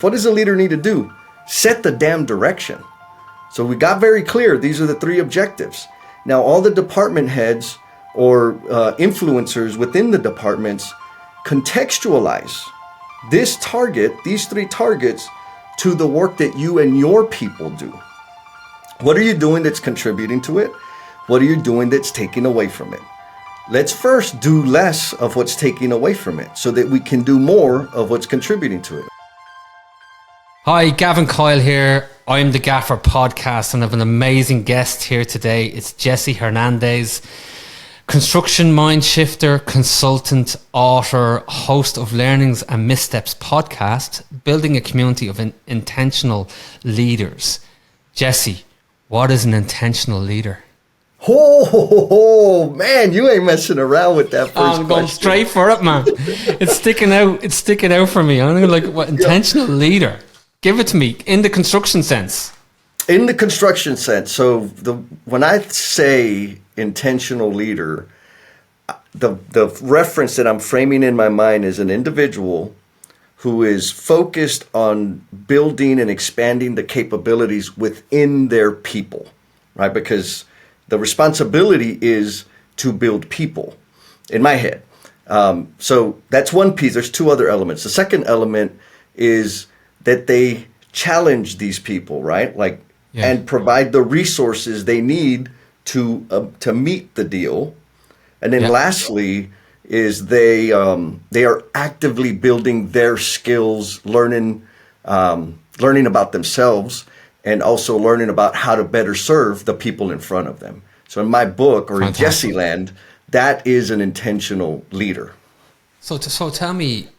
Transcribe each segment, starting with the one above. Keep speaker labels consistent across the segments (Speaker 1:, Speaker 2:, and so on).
Speaker 1: What does a leader need to do? Set the damn direction. So we got very clear, these are the 3 objectives. Now all the department heads or influencers within the departments contextualize this target, these 3 targets, to the work that you and your people do. What are you doing that's contributing to it? What are you doing that's taking away from it? Let's first do less of what's taking away from it so that we can do more of what's contributing to it.
Speaker 2: Hi, Gavin Coyle here. I'm the Gaffer podcast and I have an amazing guest here today. It's Jesse Hernandez, construction mind shifter, consultant, author, host of Learnings and Missteps podcast, building a community of intentional leaders. Jesse, what is an intentional leader?
Speaker 1: Oh, man, you ain't messing around with that first question.
Speaker 2: I'm going straight for it, man. It's sticking out. It's sticking out for me. I'm like, what intentional leader? Give it to me in the construction sense.
Speaker 1: In the construction sense. So when I say intentional leader, the reference that I'm framing in my mind is an individual who is focused on building and expanding the capabilities within their people, right? Because the responsibility is to build people in my head. So that's one piece. There's 2 other elements. The second element is that they challenge these people, right? And provide the resources they need to meet the deal. And then lastly is they are actively building their skills, learning about themselves, and also learning about how to better serve the people in front of them. So in my book, or in Jesse Land, that is an intentional leader.
Speaker 2: So tell me,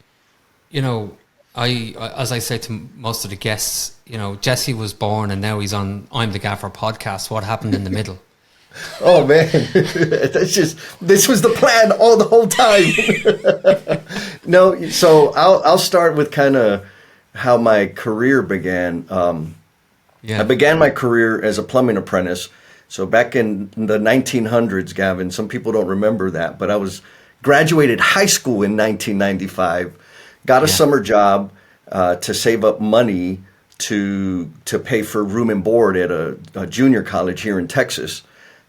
Speaker 2: as I say to most of the guests, Jesse was born and now he's on I'm the Gaffer podcast. What happened in the middle?
Speaker 1: Oh man, this was the plan all the whole time. No, so I'll start with kind of how my career began. I began my career as a plumbing apprentice. So back in the 1900s, Gavin, some people don't remember that, but I graduated high school in 1995, got a summer job to save up money to pay for room and board at a junior college here in Texas.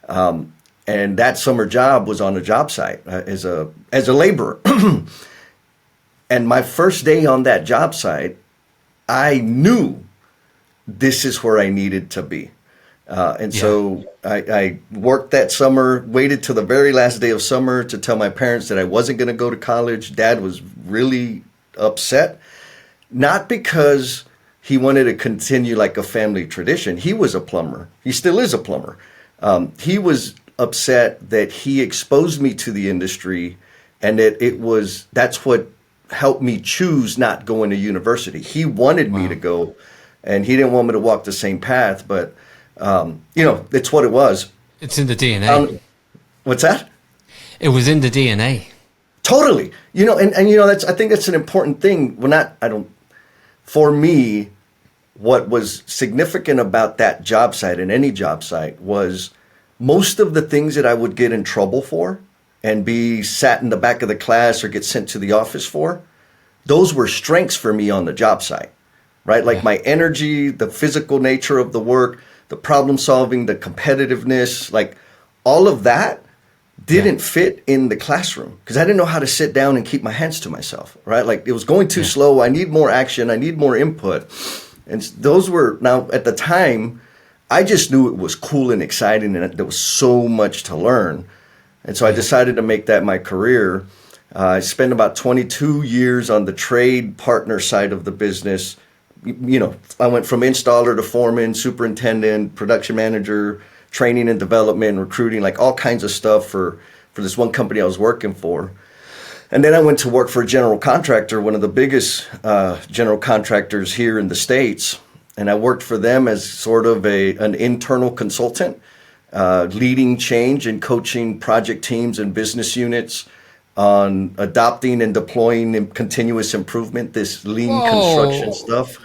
Speaker 1: And that summer job was on a job site as a laborer. And my first day on that job site, I knew this is where I needed to be. So I worked that summer, waited till the very last day of summer to tell my parents that I wasn't going to go to college. Dad was really upset, not because he wanted to continue like a family tradition. He was a plumber. He still is a plumber. He was upset that he exposed me to the industry and that that's what helped me choose not going to university. He wanted me to go and he didn't want me to walk the same path, but it's what it was.
Speaker 2: It's in the DNA.
Speaker 1: What's that?
Speaker 2: It was in the DNA.
Speaker 1: Totally. I think that's an important thing. For me, what was significant about that job site and any job site was most of the things that I would get in trouble for and be sat in the back of the class or get sent to the office for, those were strengths for me on the job site, right? Like my energy, the physical nature of the work, the problem solving, the competitiveness, like all of that didn't fit in the classroom because I didn't know how to sit down and keep my hands to myself, right? Like it was going too slow. I need more action. I need more input. And those were, now at the time, I just knew it was cool and exciting and there was so much to learn. And so I decided to make that my career. I spent about 22 years on the trade partner side of the business. I went from installer to foreman, superintendent, production manager, training and development, recruiting, like all kinds of stuff for this one company I was working for. And then I went to work for a general contractor, one of the biggest general contractors here in the States. And I worked for them as sort of an internal consultant, leading change and coaching project teams and business units on adopting and deploying continuous improvement, this lean construction stuff.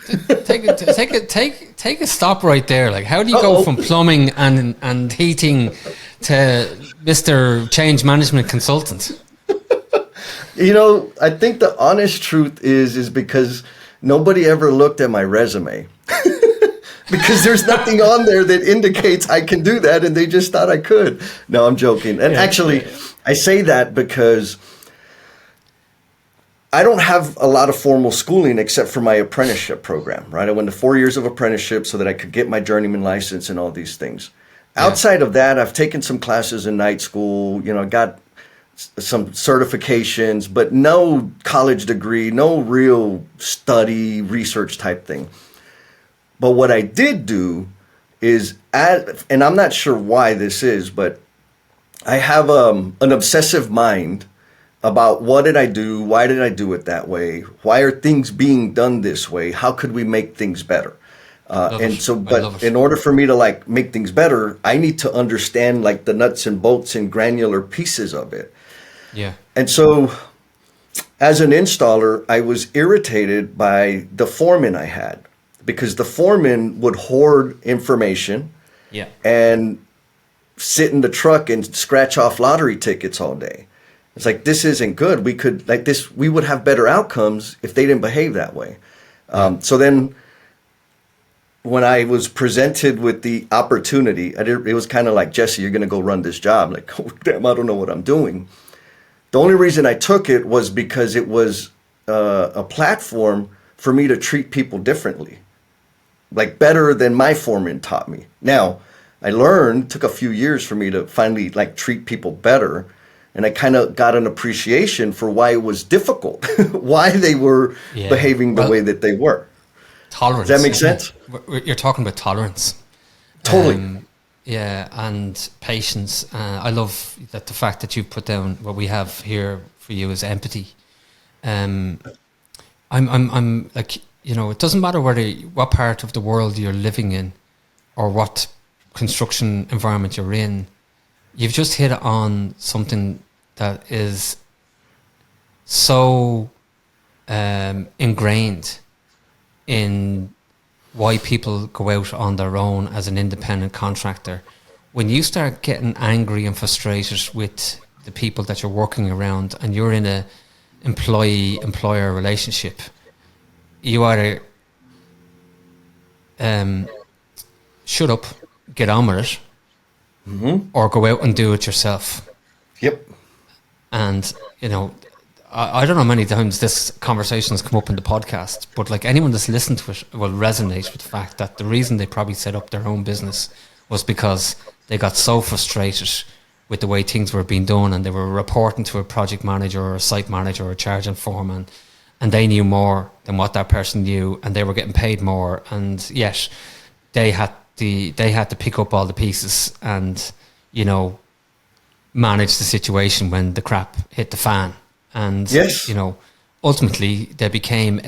Speaker 2: Take a stop right there. Like, how do you go from plumbing and heating to Mr. Change Management Consultant?
Speaker 1: I think the honest truth is because nobody ever looked at my resume because there's nothing on there that indicates I can do that, and they just thought I could. No, I'm joking. And actually, I say that because I don't have a lot of formal schooling except for my apprenticeship program, right? I went to 4 years of apprenticeship so that I could get my journeyman license and all these things. Outside of that, I've taken some classes in night school, got some certifications, but no college degree, no real study, research type thing. But what I did do is, and I'm not sure why this is, but I have an obsessive mind about what did I do? Why did I do it that way? Why are things being done this way? How could we make things better? But in order for me to like make things better, I need to understand like the nuts and bolts and granular pieces of it.
Speaker 2: Yeah.
Speaker 1: And so as an installer, I was irritated by the foreman I had, because the foreman would hoard information and sit in the truck and scratch off lottery tickets all day. It's like, this isn't good. We would have better outcomes if they didn't behave that way. So then when I was presented with the opportunity, it was kind of like, Jesse, you're going to go run this job. Like, oh, damn, I don't know what I'm doing. The only reason I took it was because it was a platform for me to treat people differently, like better than my foreman taught me. Now, I learned, took a few years for me to finally like treat people better. And I kind of got an appreciation for why it was difficult, why they were behaving the way that they were.
Speaker 2: Tolerance.
Speaker 1: Does that make sense?
Speaker 2: You're talking about tolerance.
Speaker 1: Totally.
Speaker 2: And patience. I love that the fact that you put down what we have here for you is empathy. I'm like, it doesn't matter what part of the world you're living in or what construction environment you're in. You've just hit on something that is so ingrained in why people go out on their own as an independent contractor. When you start getting angry and frustrated with the people that you're working around and you're in a employee-employer relationship, you either shut up, get on with it, or go out and do it yourself.
Speaker 1: Yep.
Speaker 2: And, I don't know how many times this conversation has come up in the podcast, but like anyone that's listened to it will resonate with the fact that the reason they probably set up their own business was because they got so frustrated with the way things were being done, and they were reporting to a project manager or a site manager or a charging foreman, and they knew more than what that person knew, and they were getting paid more, and yet they had to pick up all the pieces and, manage the situation when the crap hit the fan. And, ultimately they became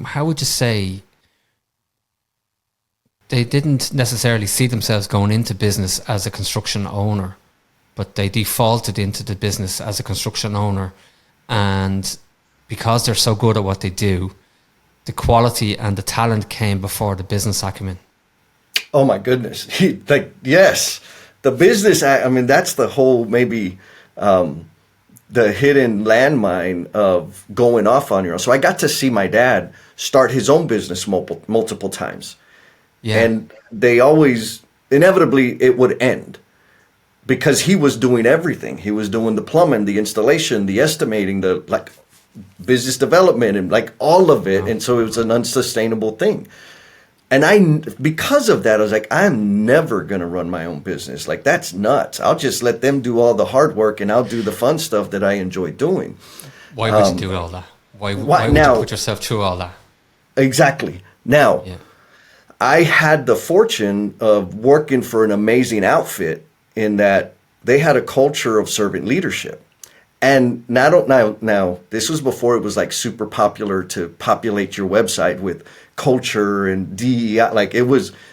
Speaker 2: how would you say, they didn't necessarily see themselves going into business as a construction owner, but they defaulted into the business as a construction owner. And because they're so good at what they do, the quality and the talent came before the business acumen.
Speaker 1: Oh my goodness. Yes, the business, that's the whole, maybe the hidden landmine of going off on your own. So I got to see my dad start his own business multiple times. Yeah. And they always, inevitably, it would end because he was doing everything. He was doing the plumbing, the installation, the estimating, the business development, and all of it. Wow. And so it was an unsustainable thing. And because of that, I was like, I'm never going to run my own business. That's nuts. I'll just let them do all the hard work and I'll do the fun stuff that I enjoy doing.
Speaker 2: Why would you do all that? Why would you put yourself through all that?
Speaker 1: Exactly. Now, I had the fortune of working for an amazing outfit in that they had a culture of servant leadership. And now, this was before it was super popular to populate your website with culture and DEI.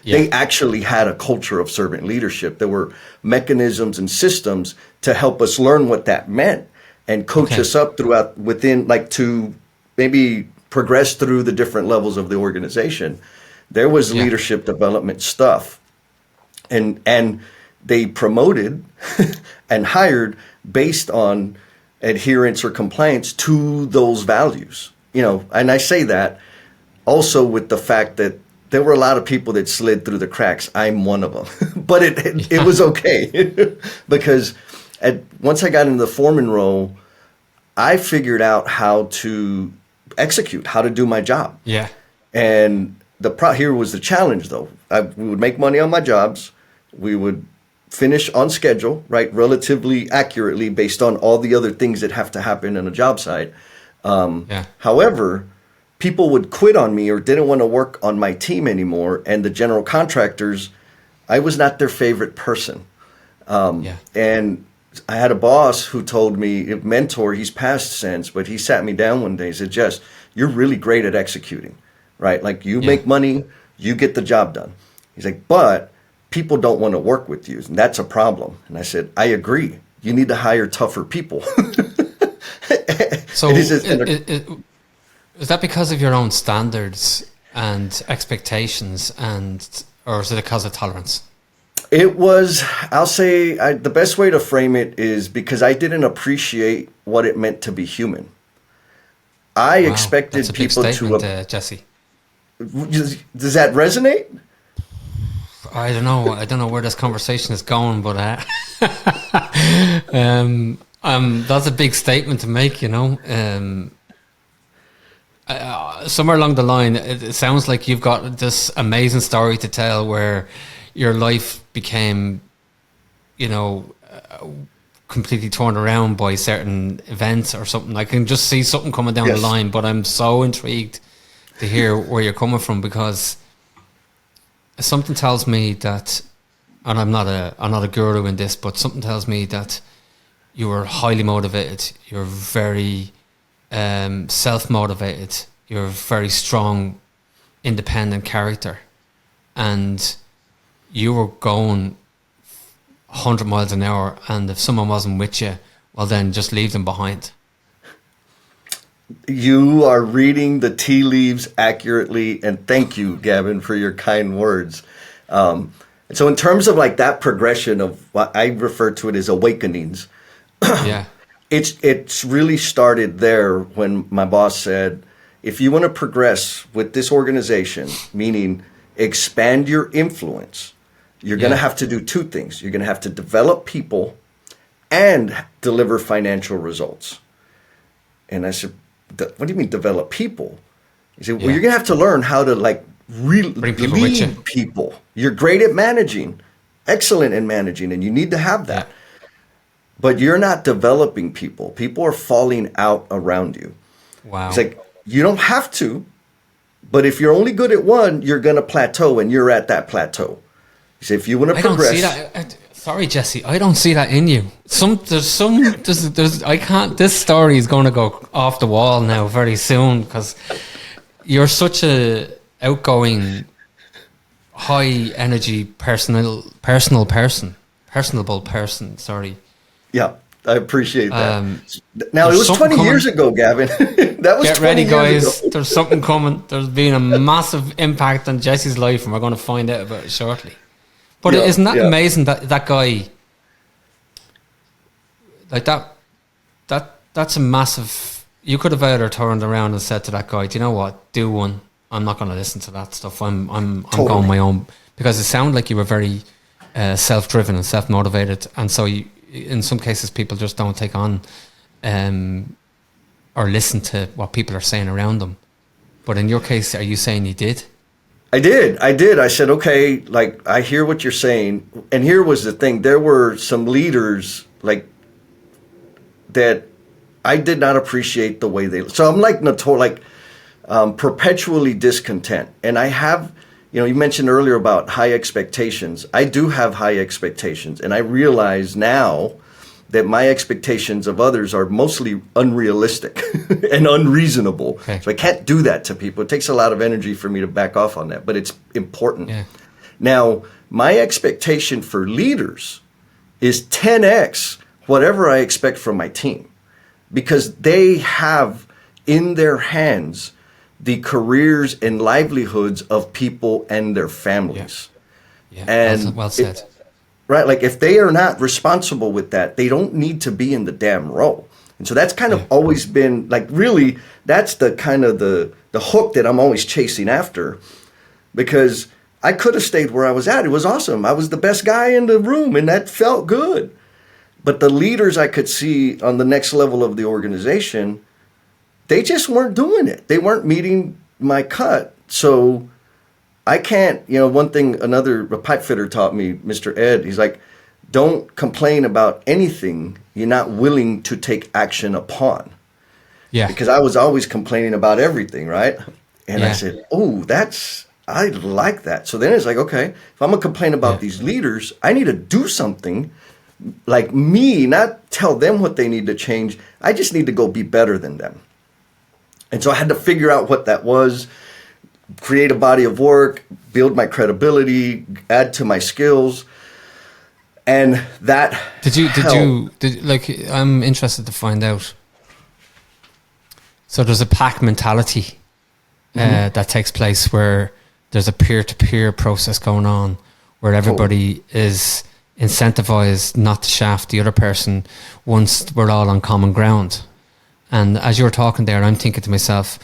Speaker 1: They actually had a culture of servant leadership. There were mechanisms and systems to help us learn what that meant and coach us up to maybe progress through the different levels of the organization. There was leadership development stuff, and they promoted and hired based on adherence or compliance to those values. And I say that also with the fact that there were a lot of people that slid through the cracks. I'm one of them, but it was okay because once I got into the foreman role, I figured out how to execute, how to do my job.
Speaker 2: Yeah.
Speaker 1: And here was the challenge, though. We would make money on my jobs. We would finish on schedule, right, relatively accurately based on all the other things that have to happen in a job site. However, people would quit on me or didn't want to work on my team anymore. And the general contractors, I was not their favorite person. And I had a boss who told me, a mentor, he's passed since, but he sat me down one day and said, Jess, you're really great at executing, right? Like you make money, you get the job done. He's like, but people don't want to work with you. And that's a problem. And I said, I agree. You need to hire tougher people.
Speaker 2: So is that because of your own standards and expectations, or is it because of tolerance?
Speaker 1: It was, I'll say, the best way to frame it is because I didn't appreciate what it meant to be human. I expected
Speaker 2: that's a big
Speaker 1: people
Speaker 2: statement, Jesse.
Speaker 1: Does that resonate?
Speaker 2: I don't know where this conversation is going, but that's a big statement to make, somewhere along the line, it sounds like you've got this amazing story to tell where your life became, completely torn around by certain events or something. I can just see something coming down the line, but I'm so intrigued to hear where you're coming from, because something tells me that, and I'm not a guru in this, but something tells me that you were highly motivated. You're very self-motivated. You're a very strong, independent character, and you were going 100 miles an hour, and if someone wasn't with you, well, then just leave them behind.
Speaker 1: You are reading the tea leaves accurately, and thank you, Gavin, for your kind words. And so in terms of like that progression of what I refer to it as awakenings, it's really started there when my boss said, if you want to progress with this organization, meaning expand your influence, you're going to have to do two things. You're going to have to develop people and deliver financial results. And I said, what do you mean develop people? He said, well, you're going to have to learn how to lead people. You're great at managing, excellent in managing, and you need to have that. But you're not developing people. People are falling out around you.
Speaker 2: Wow.
Speaker 1: It's like, you don't have to, but if you're only good at one, you're going to plateau, and you're at that plateau. He said, if you want to progress.
Speaker 2: I don't see that. Sorry, Jesse, I don't see that in you. I can't, this story is going to go off the wall now very soon, because you're such a outgoing, high energy, personable person. Sorry.
Speaker 1: Yeah, I appreciate that. Now, it was 20 years ago, Gavin. That was
Speaker 2: Get
Speaker 1: 20
Speaker 2: ready,
Speaker 1: years
Speaker 2: guys.
Speaker 1: ago.
Speaker 2: There's something coming. There's been a massive impact on Jesse's life, and we're going to find out about it shortly. But isn't that amazing that guy, like that's a massive, you could have either turned around and said to that guy, do you know what, do one. I'm not going to listen to that stuff. I'm totally going my own, because it sounded like you were very self-driven and self-motivated. And so in some cases, people just don't take on or listen to what people are saying around them. But in your case, are you saying you did?
Speaker 1: I did. I said, okay, like, I hear what you're saying. And here was the thing. There were some leaders, like, that I did not appreciate the way they... So I'm perpetually discontent. And I have, you mentioned earlier about high expectations. I do have high expectations. And I realize now that my expectations of others are mostly unrealistic and unreasonable. Okay. So I can't do that to people. It takes a lot of energy for me to back off on that, but it's important. Yeah. Now, my expectation for leaders is 10x whatever I expect from my team, because they have in their hands the careers and livelihoods of people and their families.
Speaker 2: Yeah. And well said.
Speaker 1: Right, like if they are not responsible with that, they don't need to be in the damn role. And so that's kind of always been like, really, that's the kind of the hook that I'm always chasing after, because I could have stayed where I was at. It was awesome. I was the best guy in the room, and that felt good. But the leaders I could see on the next level of the organization, they just weren't doing it. They weren't meeting my cut. So I can't, one thing a pipe fitter taught me, Mr. Ed, he's like, don't complain about anything you're not willing to take action upon.
Speaker 2: Yeah.
Speaker 1: Because I was always complaining about everything, right? And I said, I like that. So then it's like, okay, if I'm going to complain about these leaders, I need to do something like me, not tell them what they need to change. I just need to go be better than them. And so I had to figure out what that was, create a body of work, build my credibility, add to my skills. And that
Speaker 2: I'm interested to find out. So there's a pack mentality that takes place where there's a peer-to-peer process going on where everybody is incentivized not to shaft the other person once we're all on common ground. And as you're talking there, I'm thinking to myself,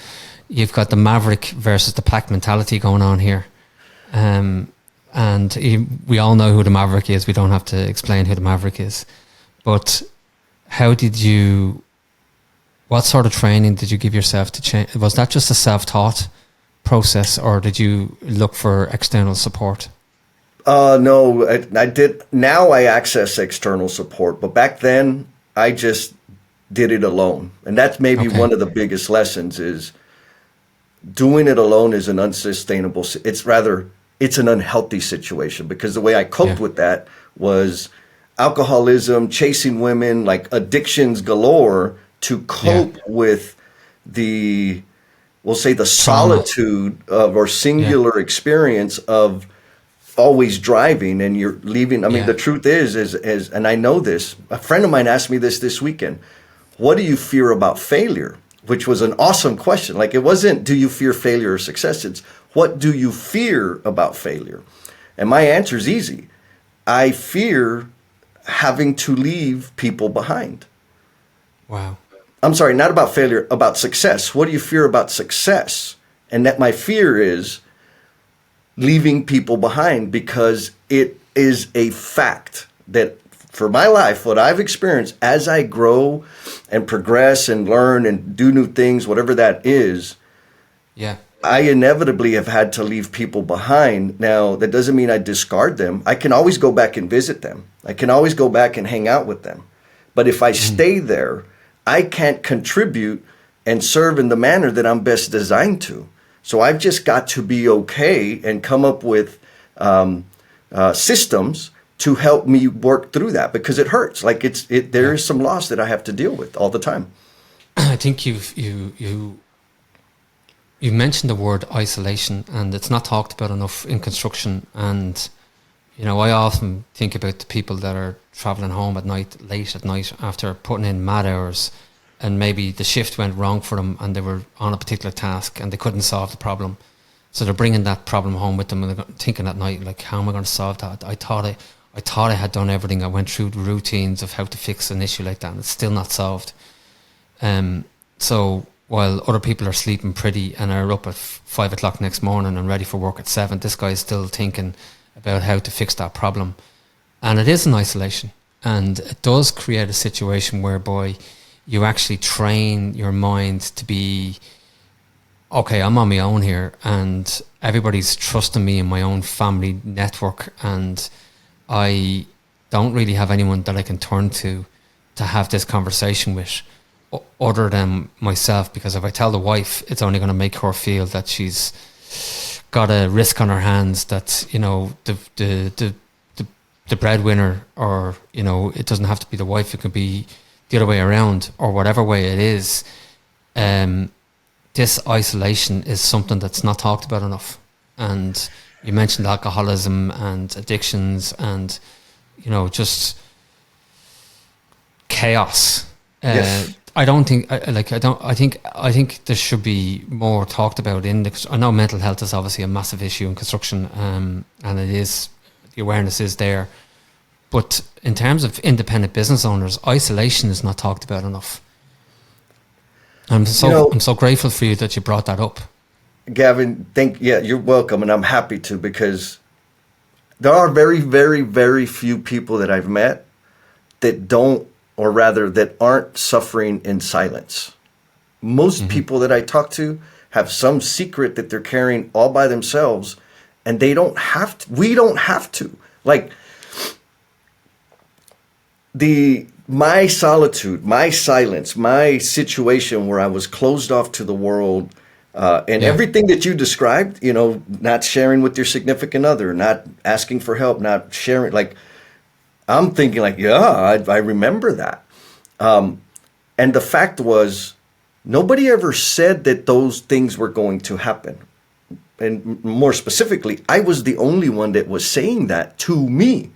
Speaker 2: you've got the maverick versus the pack mentality going on here. We all know who the maverick is. We don't have to explain who the maverick is. But what sort of training did you give yourself to change? Was that just a self-taught process, or did you look for external support?
Speaker 1: No, I did. Now I access external support, but back then I just did it alone. And that's maybe one of the biggest lessons is doing it alone is an unsustainable. It's an unhealthy situation, because the way I coped with that was alcoholism, chasing women, like addictions galore, to cope with we'll say the solitude of or singular experience of always driving and you're leaving. I mean, the truth is, and I know this, a friend of mine asked me this weekend, what do you fear about failure? Which was an awesome question. Like, it wasn't, do you fear failure or success? It's, what do you fear about failure? And my answer is easy. I fear having to leave people behind.
Speaker 2: Wow.
Speaker 1: I'm sorry, not about failure, about success. What do you fear about success? And that my fear is leaving people behind, because it is a fact that for my life, what I've experienced as I grow and progress and learn and do new things, whatever that is, I inevitably have had to leave people behind. Now, that doesn't mean I discard them. I can always go back and visit them. I can always go back and hang out with them. But if I stay there, I can't contribute and serve in the manner that I'm best designed to. So I've just got to be okay and come up with systems to help me work through that, because it hurts. Like there is some loss that I have to deal with all the time.
Speaker 2: I think you mentioned the word isolation, and it's not talked about enough in construction. And I often think about the people that are traveling home at night, late at night, after putting in mad hours, and maybe the shift went wrong for them and they were on a particular task and they couldn't solve the problem. So they're bringing that problem home with them and they're thinking at night, like, how am I going to solve that? I thought I had done everything. I went through the routines of how to fix an issue like that, and it's still not solved. So while other people are sleeping pretty and are up at 5 o'clock next morning and ready for work at 7, this guy is still thinking about how to fix that problem. And it is an isolation, and it does create a situation whereby you actually train your mind to be, okay, I'm on my own here and everybody's trusting me in my own family network, and I don't really have anyone that I can turn to have this conversation with other than myself, because if I tell the wife, it's only going to make her feel that she's got a risk on her hands, that the breadwinner, or it doesn't have to be the wife, it could be the other way around, or whatever way it is. This isolation is something that's not talked about enough. And you mentioned alcoholism and addictions and just chaos.
Speaker 1: Yes.
Speaker 2: I think there should be more talked about I know mental health is obviously a massive issue in construction, and it is, the awareness is there. But in terms of independent business owners, isolation is not talked about enough. I'm so grateful for you that you brought that up.
Speaker 1: Gavin, you're welcome, and I'm happy to, because there are very, very, very few people that I've met that don't, or rather that aren't suffering in silence. Most people that I talk to have some secret that they're carrying all by themselves, and they don't have to. We don't have to. Like, my solitude, my silence, my situation where I was closed off to the world, and everything that you described, not sharing with your significant other, not asking for help, not sharing, like, I'm thinking like, I remember that. And the fact was, nobody ever said that those things were going to happen. And more specifically, I was the only one that was saying that to me.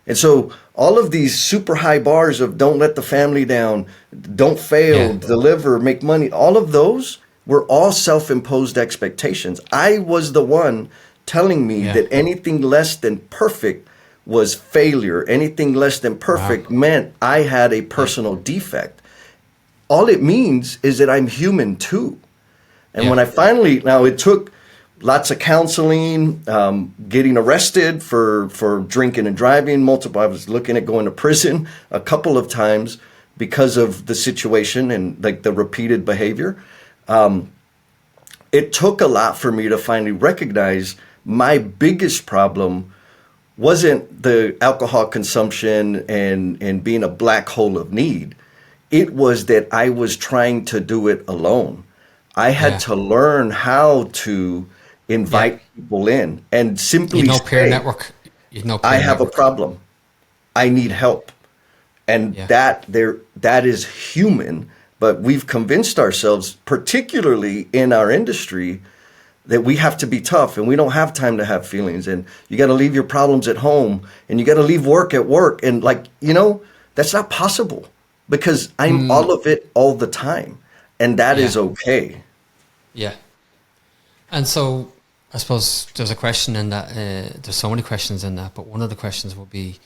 Speaker 1: And so all of these super high bars of don't let the family down, don't fail, deliver, make money, all of those were all self-imposed expectations. I was the one telling me that anything less than perfect was failure. Anything less than perfect meant I had a personal defect. All it means is that I'm human too. And when I finally, now it took lots of counseling, getting arrested for drinking and driving, I was looking at going to prison a couple of times because of the situation and like the repeated behavior. It took a lot for me to finally recognize my biggest problem wasn't the alcohol consumption and being a black hole of need. It was that I was trying to do it alone. I had to learn how to invite people in and simply
Speaker 2: no peer
Speaker 1: say,
Speaker 2: network.
Speaker 1: I have a problem. I need help. And that is human, but we've convinced ourselves, particularly in our industry, that we have to be tough and we don't have time to have feelings, and you got to leave your problems at home and you got to leave work at work. And that's not possible, because I'm all of it all the time, and that is okay.
Speaker 2: Yeah. And so I suppose there's a question in that, there's so many questions in that, but one of the questions would be,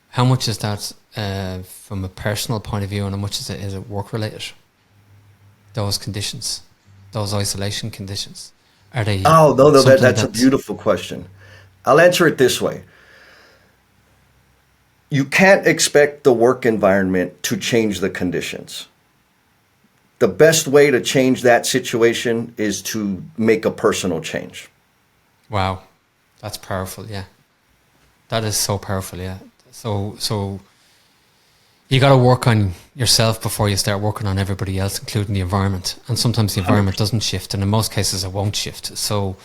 Speaker 2: how much is that from a personal point of view, and how much is it work related? Those conditions, those isolation conditions. Are they? Oh, no,
Speaker 1: that's a beautiful question. I'll answer it this way. You can't expect the work environment to change the conditions. The best way to change that situation is to make a personal change.
Speaker 2: Wow. That's powerful, yeah. That is so powerful, yeah. So you got to work on yourself before you start working on everybody else, including the environment. And sometimes the environment doesn't shift, and in most cases it won't shift. So,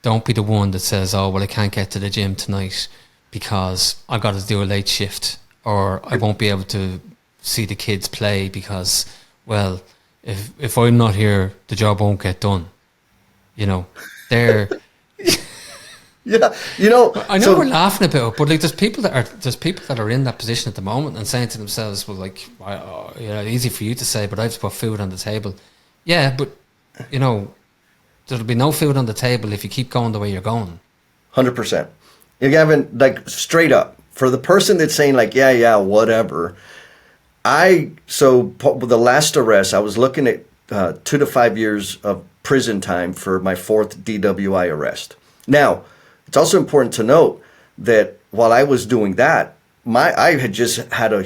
Speaker 2: don't be the one that says, oh, well, I can't get to the gym tonight because I've got to do a late shift, or I won't be able to see the kids play because, well, if I'm not here, the job won't get done. They're... I know we're laughing about it, but like there's people that are in that position at the moment and saying to themselves, well, like, easy for you to say, but I have to put food on the table. Yeah, but there'll be no food on the table if you keep going the way you're going.
Speaker 1: 100%. Gavin, like, straight up, for the person that's saying like, whatever. The last arrest, I was looking at 2 to 5 years of prison time for my 4th DWI arrest. Now, it's also important to note that while I was doing that, I had just had a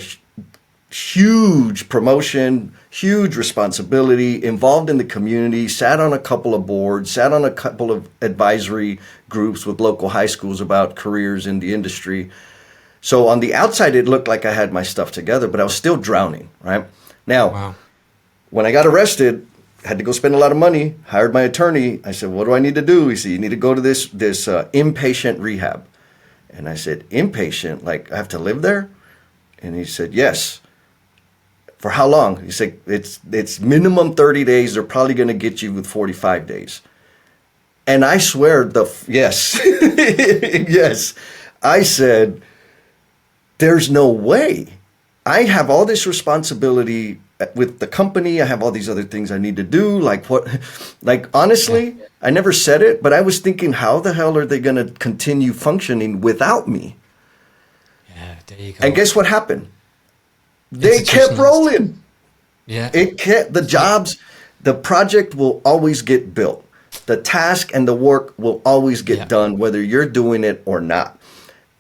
Speaker 1: huge promotion, huge responsibility, involved in the community, sat on a couple of boards, sat on a couple of advisory groups with local high schools about careers in the industry. So on the outside, it looked like I had my stuff together, but I was still drowning, right? Now, when I got arrested, had to go spend a lot of money, hired my attorney. I said, what do I need to do? He said, you need to go to this inpatient rehab. And I said, inpatient? Like, I have to live there? And he said, yes. For how long? He said, it's minimum 30 days. They're probably going to get you with 45 days. And I swear, yes. Yes. I said, there's no way. I have all this responsibility with the company. I have all these other things I need to do. Like what? Like, honestly, I never said it, but I was thinking, how the hell are they going to continue functioning without me?
Speaker 2: Yeah, there you go.
Speaker 1: And guess what happened? They kept rolling.
Speaker 2: Yeah.
Speaker 1: It can't, the jobs, the project will always get built. The task and the work will always get
Speaker 2: Yeah.
Speaker 1: done, whether you're doing it or not.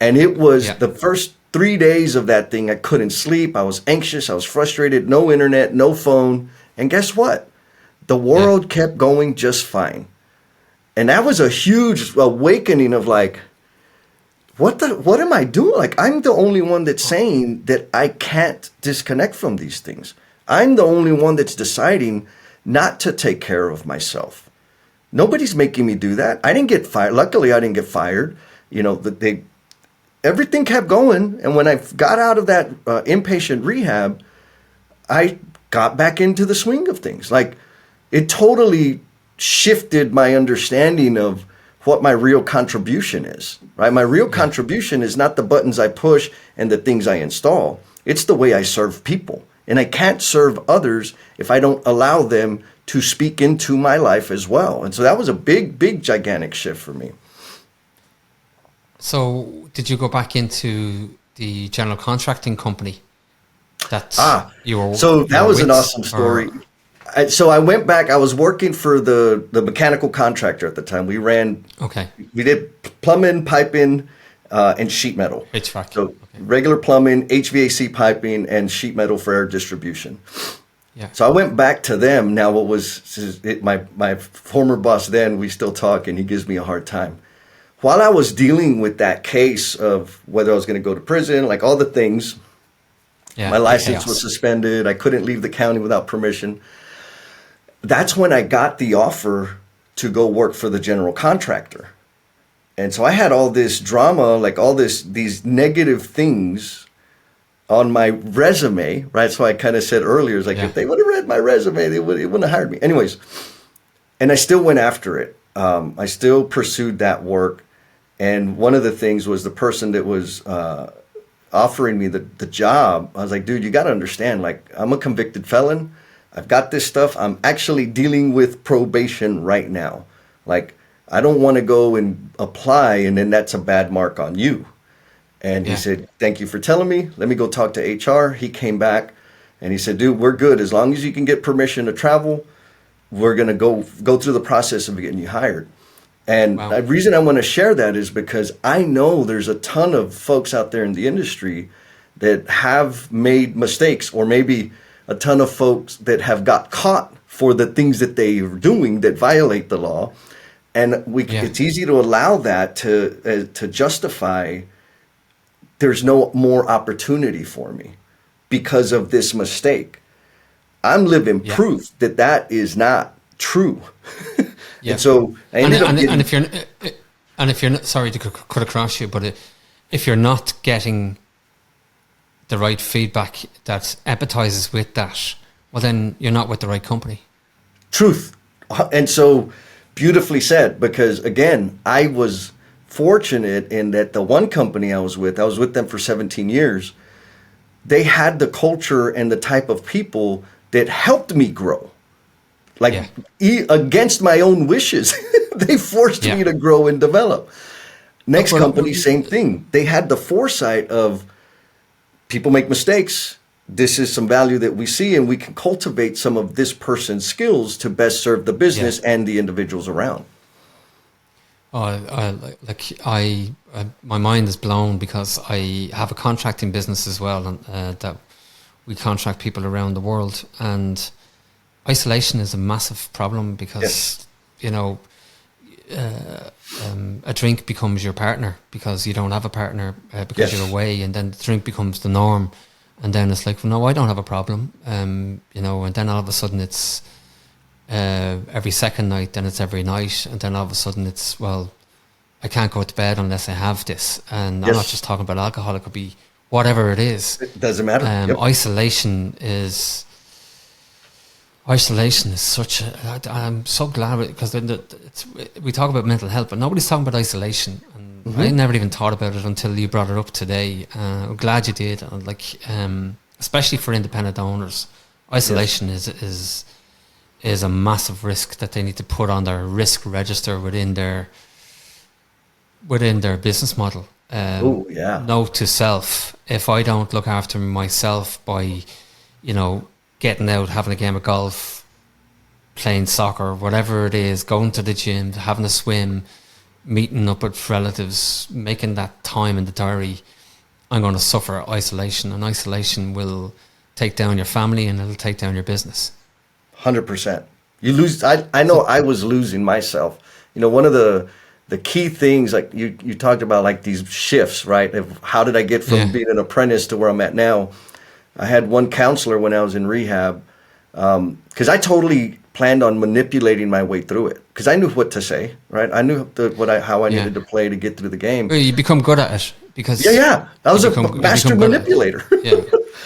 Speaker 1: And it was
Speaker 2: Yeah.
Speaker 1: the first 3 days of that thing, I couldn't sleep. I was anxious. I was frustrated. No internet, no phone. And guess what? The
Speaker 2: Yeah.
Speaker 1: world kept going just fine. And that was a huge awakening of like, what am I doing? Like, I'm the only one that's saying that I can't disconnect from these things. I'm the only one that's deciding not to take care of myself. Nobody's making me do that. I didn't get fired. Luckily, I didn't get fired. You know, everything kept going. And when I got out of that inpatient rehab, I got back into the swing of things. Like, it totally shifted my understanding of what my real contribution is, right? My real contribution is not the buttons I push and the things I install. It's the way I serve people. And I can't serve others if I don't allow them to speak into my life as well. And so that was a big, big, gigantic shift for me.
Speaker 2: So did you go back into the general contracting company that you were?
Speaker 1: So that was an awesome
Speaker 2: or-
Speaker 1: story. So I went back. I was working for the mechanical contractor at the time. We did plumbing, piping, and sheet metal.
Speaker 2: HVAC.
Speaker 1: So regular plumbing, HVAC piping, and sheet metal for air distribution.
Speaker 2: Yeah.
Speaker 1: So I went back to them. Now, my former boss then, we still talk, and he gives me a hard time. While I was dealing with that case of whether I was going to go to prison, like all the things, my license was suspended. I couldn't leave the county without permission. That's when I got the offer to go work for the general contractor. And so I had all this drama, like these negative things on my resume, right? So I kind of said earlier, it's like, if they would have read my resume, they wouldn't have hired me. Anyways, and I still went after it. I still pursued that work. And one of the things was the person that was offering me the job. I was like, dude, you got to understand, like, I'm a convicted felon. I've got this stuff. I'm actually dealing with probation right now. Like, I don't want to go and apply and then that's a bad mark on you. And he said, thank you for telling me. Let me go talk to HR. He came back and he said, dude, we're good. As long as you can get permission to travel, we're going to go through the process of getting you hired. And the reason I want to share that is because I know there's a ton of folks out there in the industry that have made mistakes, or maybe a ton of folks that have got caught for the things that they are doing that violate the law. And it's easy to allow that to justify there's no more opportunity for me because of this mistake. I'm living proof that is not true. And so I ended up getting...
Speaker 2: And if you're not, sorry to cut across you, but if you're not getting the right feedback that empathizes with that, well, then you're not with the right company.
Speaker 1: Truth. And so beautifully said, because again, I was fortunate in that the one company I was with them for 17 years. They had the culture and the type of people that helped me grow. Like against my own wishes, they forced me to grow and develop. Next company, same thing. They had the foresight of people make mistakes. This is some value that we see, and we can cultivate some of this person's skills to best serve the business and the individuals around.
Speaker 2: My mind is blown because I have a contracting business as well, and that we contract people around the world, and isolation is a massive problem because a drink becomes your partner because you don't have a partner because you're away, and then the drink becomes the norm, and then it's like, well, no, I don't have a problem, and then all of a sudden it's every second night, then it's every night, and then all of a sudden it's, well, I can't go to bed unless I have this, and I'm not just talking about alcohol; it could be whatever it is.
Speaker 1: It doesn't matter.
Speaker 2: Isolation is such a... I'm so glad because we talk about mental health, but nobody's talking about isolation. And I never even thought about it until you brought it up today. I'm glad you did. And especially for independent owners, isolation is a massive risk that they need to put on their risk register within their business model. Note to self: if I don't look after myself by, getting out, having a game of golf, playing soccer, whatever it is, going to the gym, having a swim, meeting up with relatives, making that time in the diary, I'm going to suffer isolation, and isolation will take down your family and it'll take down your business.
Speaker 1: 100%. You lose. I know I was losing myself. You know, one of the key things, like you talked about, like these shifts, right? Of how did I get from being an apprentice to where I'm at now? I had one counselor when I was in rehab, because I totally planned on manipulating my way through it, because I knew what to say, right? I knew how I needed to play to get through the game.
Speaker 2: Well, you become good at it because
Speaker 1: I was a master manipulator.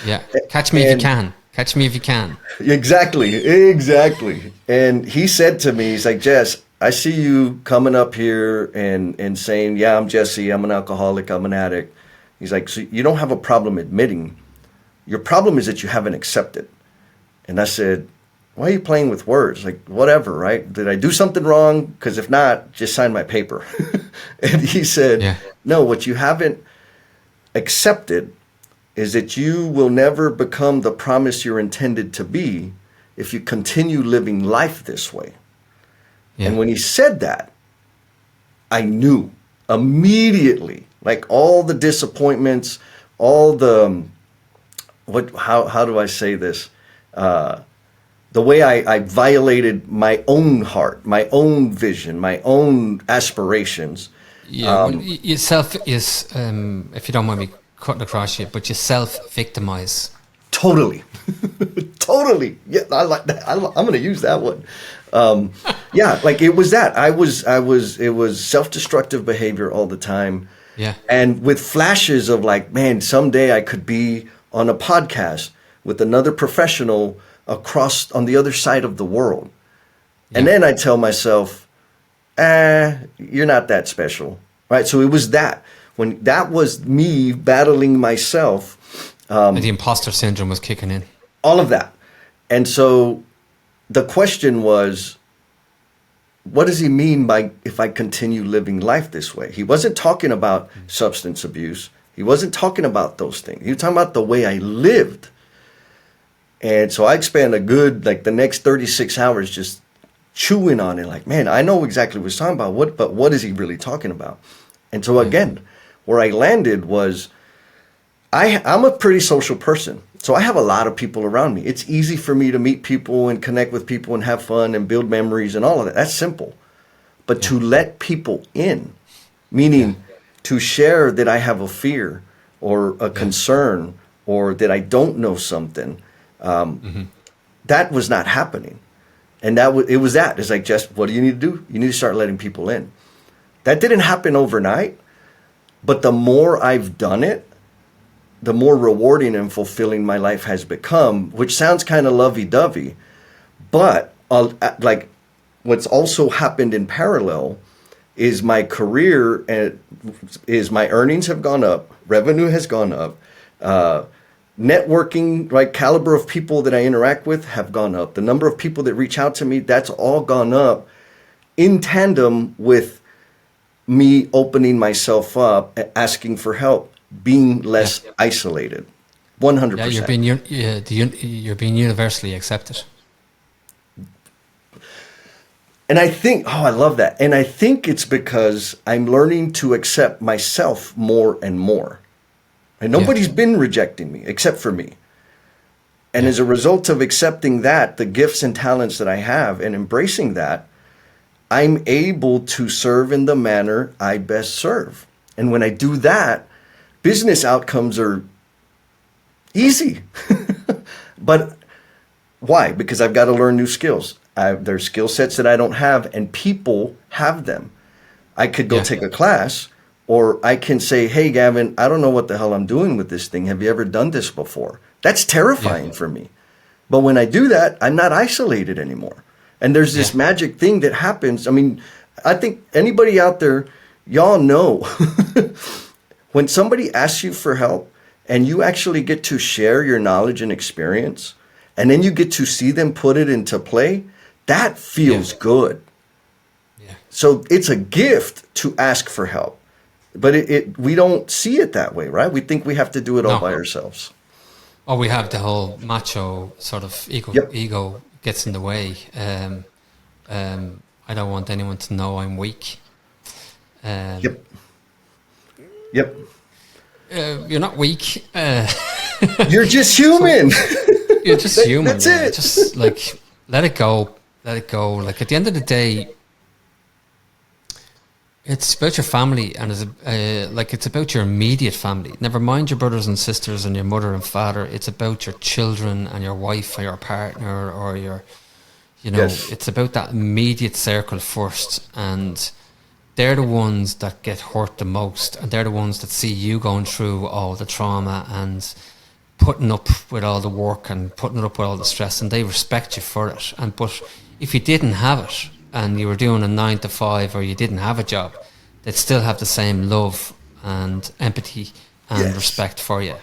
Speaker 2: Yeah. Catch me if you can. Catch me if you can.
Speaker 1: Exactly. And he said to me, he's like, Jess, I see you coming up here and saying, yeah, I'm Jesse, I'm an alcoholic, I'm an addict. He's like, so you don't have a problem admitting. Your problem is that you haven't accepted. And I said, why are you playing with words? Like, whatever, right? Did I do something wrong? Because if not, just sign my paper. And he said, no, what you haven't accepted is that you will never become the promise you're intended to be if you continue living life this way. Yeah. And when he said that, I knew immediately, like all the disappointments, all the, how do I say this? The way I violated my own heart, my own vision, my own aspirations.
Speaker 2: Yeah, yourself is, if you don't mind me cutting across you, but you self-victimize.
Speaker 1: Totally. Totally. Yeah, I like that. I'm going to use that one. Yeah, like it was that. It was self-destructive behavior all the time.
Speaker 2: Yeah.
Speaker 1: And with flashes of like, man, someday I could be on a podcast with another professional across on the other side of the world. Yeah. And then I tell myself, you're not that special. Right. So it was that. When that was me battling myself.
Speaker 2: The imposter syndrome was kicking in.
Speaker 1: All of that. And so the question was, what does he mean by if I continue living life this way? He wasn't talking about substance abuse. He wasn't talking about those things. He was talking about the way I lived. And so I spent a good, like the next 36 hours just chewing on it. Like, man, I know exactly what he's talking about. But what is he really talking about? And so again, where I landed was, I'm a pretty social person. So I have a lot of people around me. It's easy for me to meet people and connect with people and have fun and build memories and all of that. That's simple. But to let people in, meaning to share that I have a fear or a concern or that I don't know something, that was not happening. And it was that. It's like, just what do you need to do? You need to start letting people in. That didn't happen overnight. But the more I've done it, the more rewarding and fulfilling my life has become, which sounds kind of lovey-dovey. But like what's also happened in parallel is my career is my earnings have gone up, revenue has gone up, networking, right, caliber of people that I interact with have gone up. The number of people that reach out to me, that's all gone up in tandem with me opening myself up, asking for help, being less isolated. 100%.
Speaker 2: Yeah, you're being universally accepted.
Speaker 1: And I think, I love that. And I think it's because I'm learning to accept myself more and more. And nobody's been rejecting me except for me. And as a result of accepting that, the gifts and talents that I have and embracing that, I'm able to serve in the manner I best serve. And when I do that, business outcomes are easy. But why? Because I've got to learn new skills. There's skill sets that I don't have, and people have them. I could go take a class, or I can say, hey, Gavin, I don't know what the hell I'm doing with this thing. Have you ever done this before? That's terrifying for me. But when I do that, I'm not isolated anymore. And there's this magic thing that happens. I mean, I think anybody out there, y'all know, when somebody asks you for help and you actually get to share your knowledge and experience, and then you get to see them put it into play, that feels good. Yeah. So it's a gift to ask for help. But we don't see it that way, right? We think we have to do it all by ourselves.
Speaker 2: Oh, we have the whole macho sort of
Speaker 1: Yep.
Speaker 2: ego gets in the way. I don't want anyone to know I'm weak. Um,
Speaker 1: Yep. Yep.
Speaker 2: you're not weak.
Speaker 1: You're just
Speaker 2: So
Speaker 1: human.
Speaker 2: you're just human.
Speaker 1: That's
Speaker 2: Yeah.
Speaker 1: it.
Speaker 2: Just like let it go. Let it go. Like at the end of the day, it's about your family, and it's about your immediate family. Never mind your brothers and sisters and your mother and father. It's about your children and your wife or your partner or your,
Speaker 1: Yes.
Speaker 2: it's about that immediate circle first, and they're the ones that get hurt the most, and they're the ones that see you going through all the trauma and putting up with all the work and putting up with all the stress, and they respect you for it. And but if you didn't have it and you were doing a 9 to 5, or you didn't have a job, they'd still have the same love and empathy and
Speaker 1: Yes.
Speaker 2: respect for you.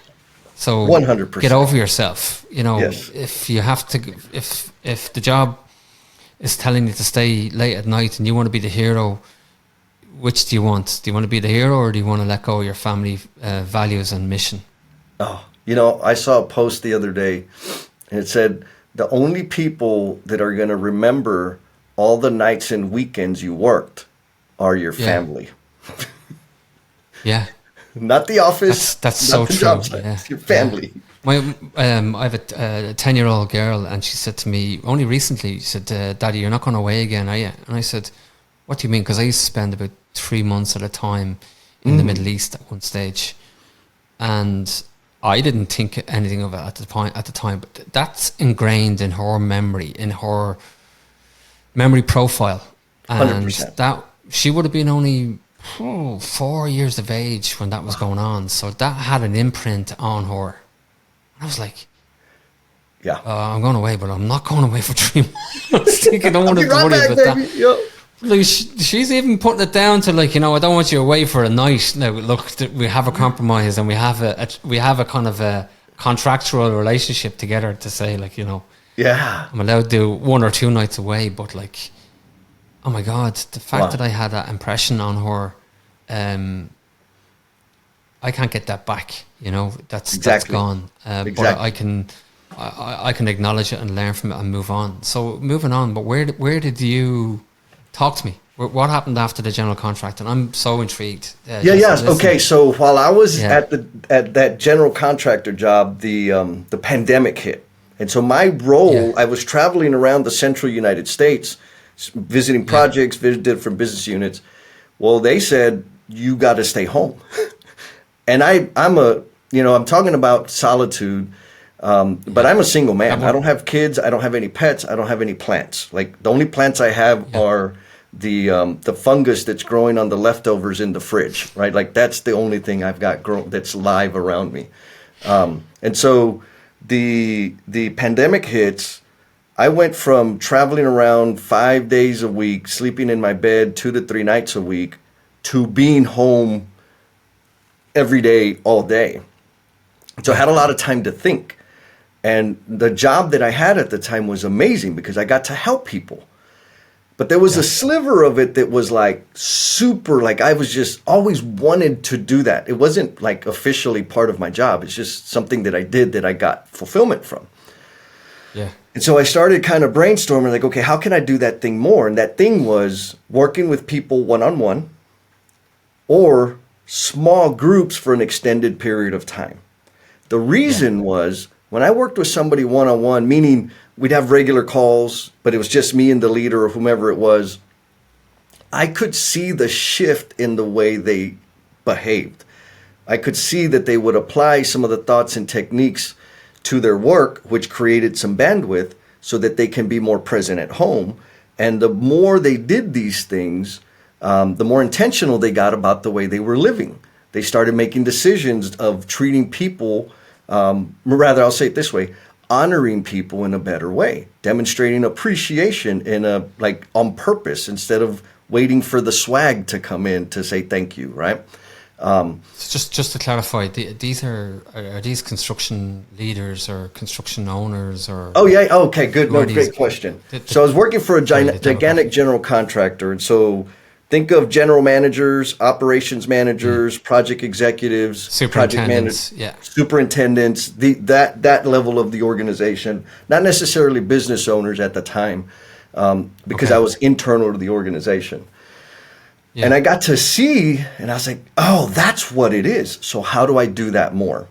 Speaker 2: So
Speaker 1: 100%.
Speaker 2: get over yourself.
Speaker 1: Yes.
Speaker 2: If you have to, if the job is telling you to stay late at night and you want to be the hero, which do you want? Do you want to be the hero, or do you want to let go of your family values and mission?
Speaker 1: Oh, I saw a post the other day, and it said the only people that are going to remember all the nights and weekends you worked are your
Speaker 2: Yeah.
Speaker 1: family,
Speaker 2: Yeah,
Speaker 1: not the office.
Speaker 2: that's
Speaker 1: not
Speaker 2: so
Speaker 1: the
Speaker 2: true.
Speaker 1: job site.
Speaker 2: Yeah,
Speaker 1: It's your family.
Speaker 2: My I have a 10-year-old girl, and she said to me only recently. She said, "Daddy, you're not going away again, are you?" And I said, "What do you mean?" Because I used to spend about 3 months at a time in the Middle East at one stage, and I didn't think anything of it at the point at the time. But that's ingrained in her memory, in her memory profile, and
Speaker 1: 100%.
Speaker 2: that she would have been only 4 years of age when that was going on. So that had an imprint on her. I was like,
Speaker 1: Yeah.
Speaker 2: I'm going away, but I'm not going away for 3 months. I was thinking, I don't
Speaker 1: I'll
Speaker 2: want
Speaker 1: be
Speaker 2: to have to
Speaker 1: right
Speaker 2: worry
Speaker 1: back,
Speaker 2: about
Speaker 1: baby.
Speaker 2: that.
Speaker 1: Yep.
Speaker 2: Like she's even putting it down to like, I don't want you away for a night. Now, look, we have a compromise, and we have a kind of a contractual relationship together to say, like,
Speaker 1: Yeah.
Speaker 2: I'm allowed to do 1 or 2 nights away, but like, oh my God, the fact
Speaker 1: Wow.
Speaker 2: that I had that impression on her, I can't get that back. That's
Speaker 1: Exactly.
Speaker 2: gone. But
Speaker 1: Exactly.
Speaker 2: I can acknowledge it and learn from it and move on. So moving on, but where did you talk to me? What happened after the general contract? And I'm so intrigued.
Speaker 1: Yeah,
Speaker 2: Jesse,
Speaker 1: yes.
Speaker 2: listen.
Speaker 1: Okay, so while I was
Speaker 2: Yeah.
Speaker 1: at that general contractor job, the pandemic hit, and so my role,
Speaker 2: Yeah.
Speaker 1: I was traveling around the central United States, visiting projects, visited different business units. Well, they said you got to stay home, and I'm talking about solitude, but I'm a single man. I don't have kids. I don't have any pets. I don't have any plants. Like the only plants I have are the fungus that's growing on the leftovers in the fridge, right? Like that's the only thing I've got that's live around me. And so the pandemic hits. I went from traveling around 5 days a week, sleeping in my bed 2 to 3 nights a week, to being home every day, all day. So I had a lot of time to think. And the job that I had at the time was amazing because I got to help people. But there was a sliver of it that was like super, like I was just always wanted to do that. It wasn't like officially part of my job. It's just something that I did that I got fulfillment from.
Speaker 2: Yeah.
Speaker 1: And so I started kind of brainstorming like, okay, how can I do that thing more? And that thing was working with people one-on-one or small groups for an extended period of time. The reason was when I worked with somebody one-on-one, meaning we'd have regular calls, but it was just me and the leader or whomever it was, I could see the shift in the way they behaved. I could see that they would apply some of the thoughts and techniques to their work, which created some bandwidth so that they can be more present at home. And the more they did these things, the more intentional they got about the way they were living. They started making decisions of treating people, rather, I'll say it this way, honoring people in a better way, demonstrating appreciation on purpose instead of waiting for the swag to come in to say thank you, right?
Speaker 2: Just to clarify, these are these construction leaders or construction owners or?
Speaker 1: Oh yeah, okay, good.
Speaker 2: Who are
Speaker 1: No,
Speaker 2: these?
Speaker 1: great question. So I was working for a gigantic general contractor, and so think of general managers, operations managers, project executives, project managers, superintendents, that level of the organization, not necessarily business owners at the time, because I was internal to the organization. Yeah. And I got to see, and I was like, oh, that's what it is. So how do I do that more?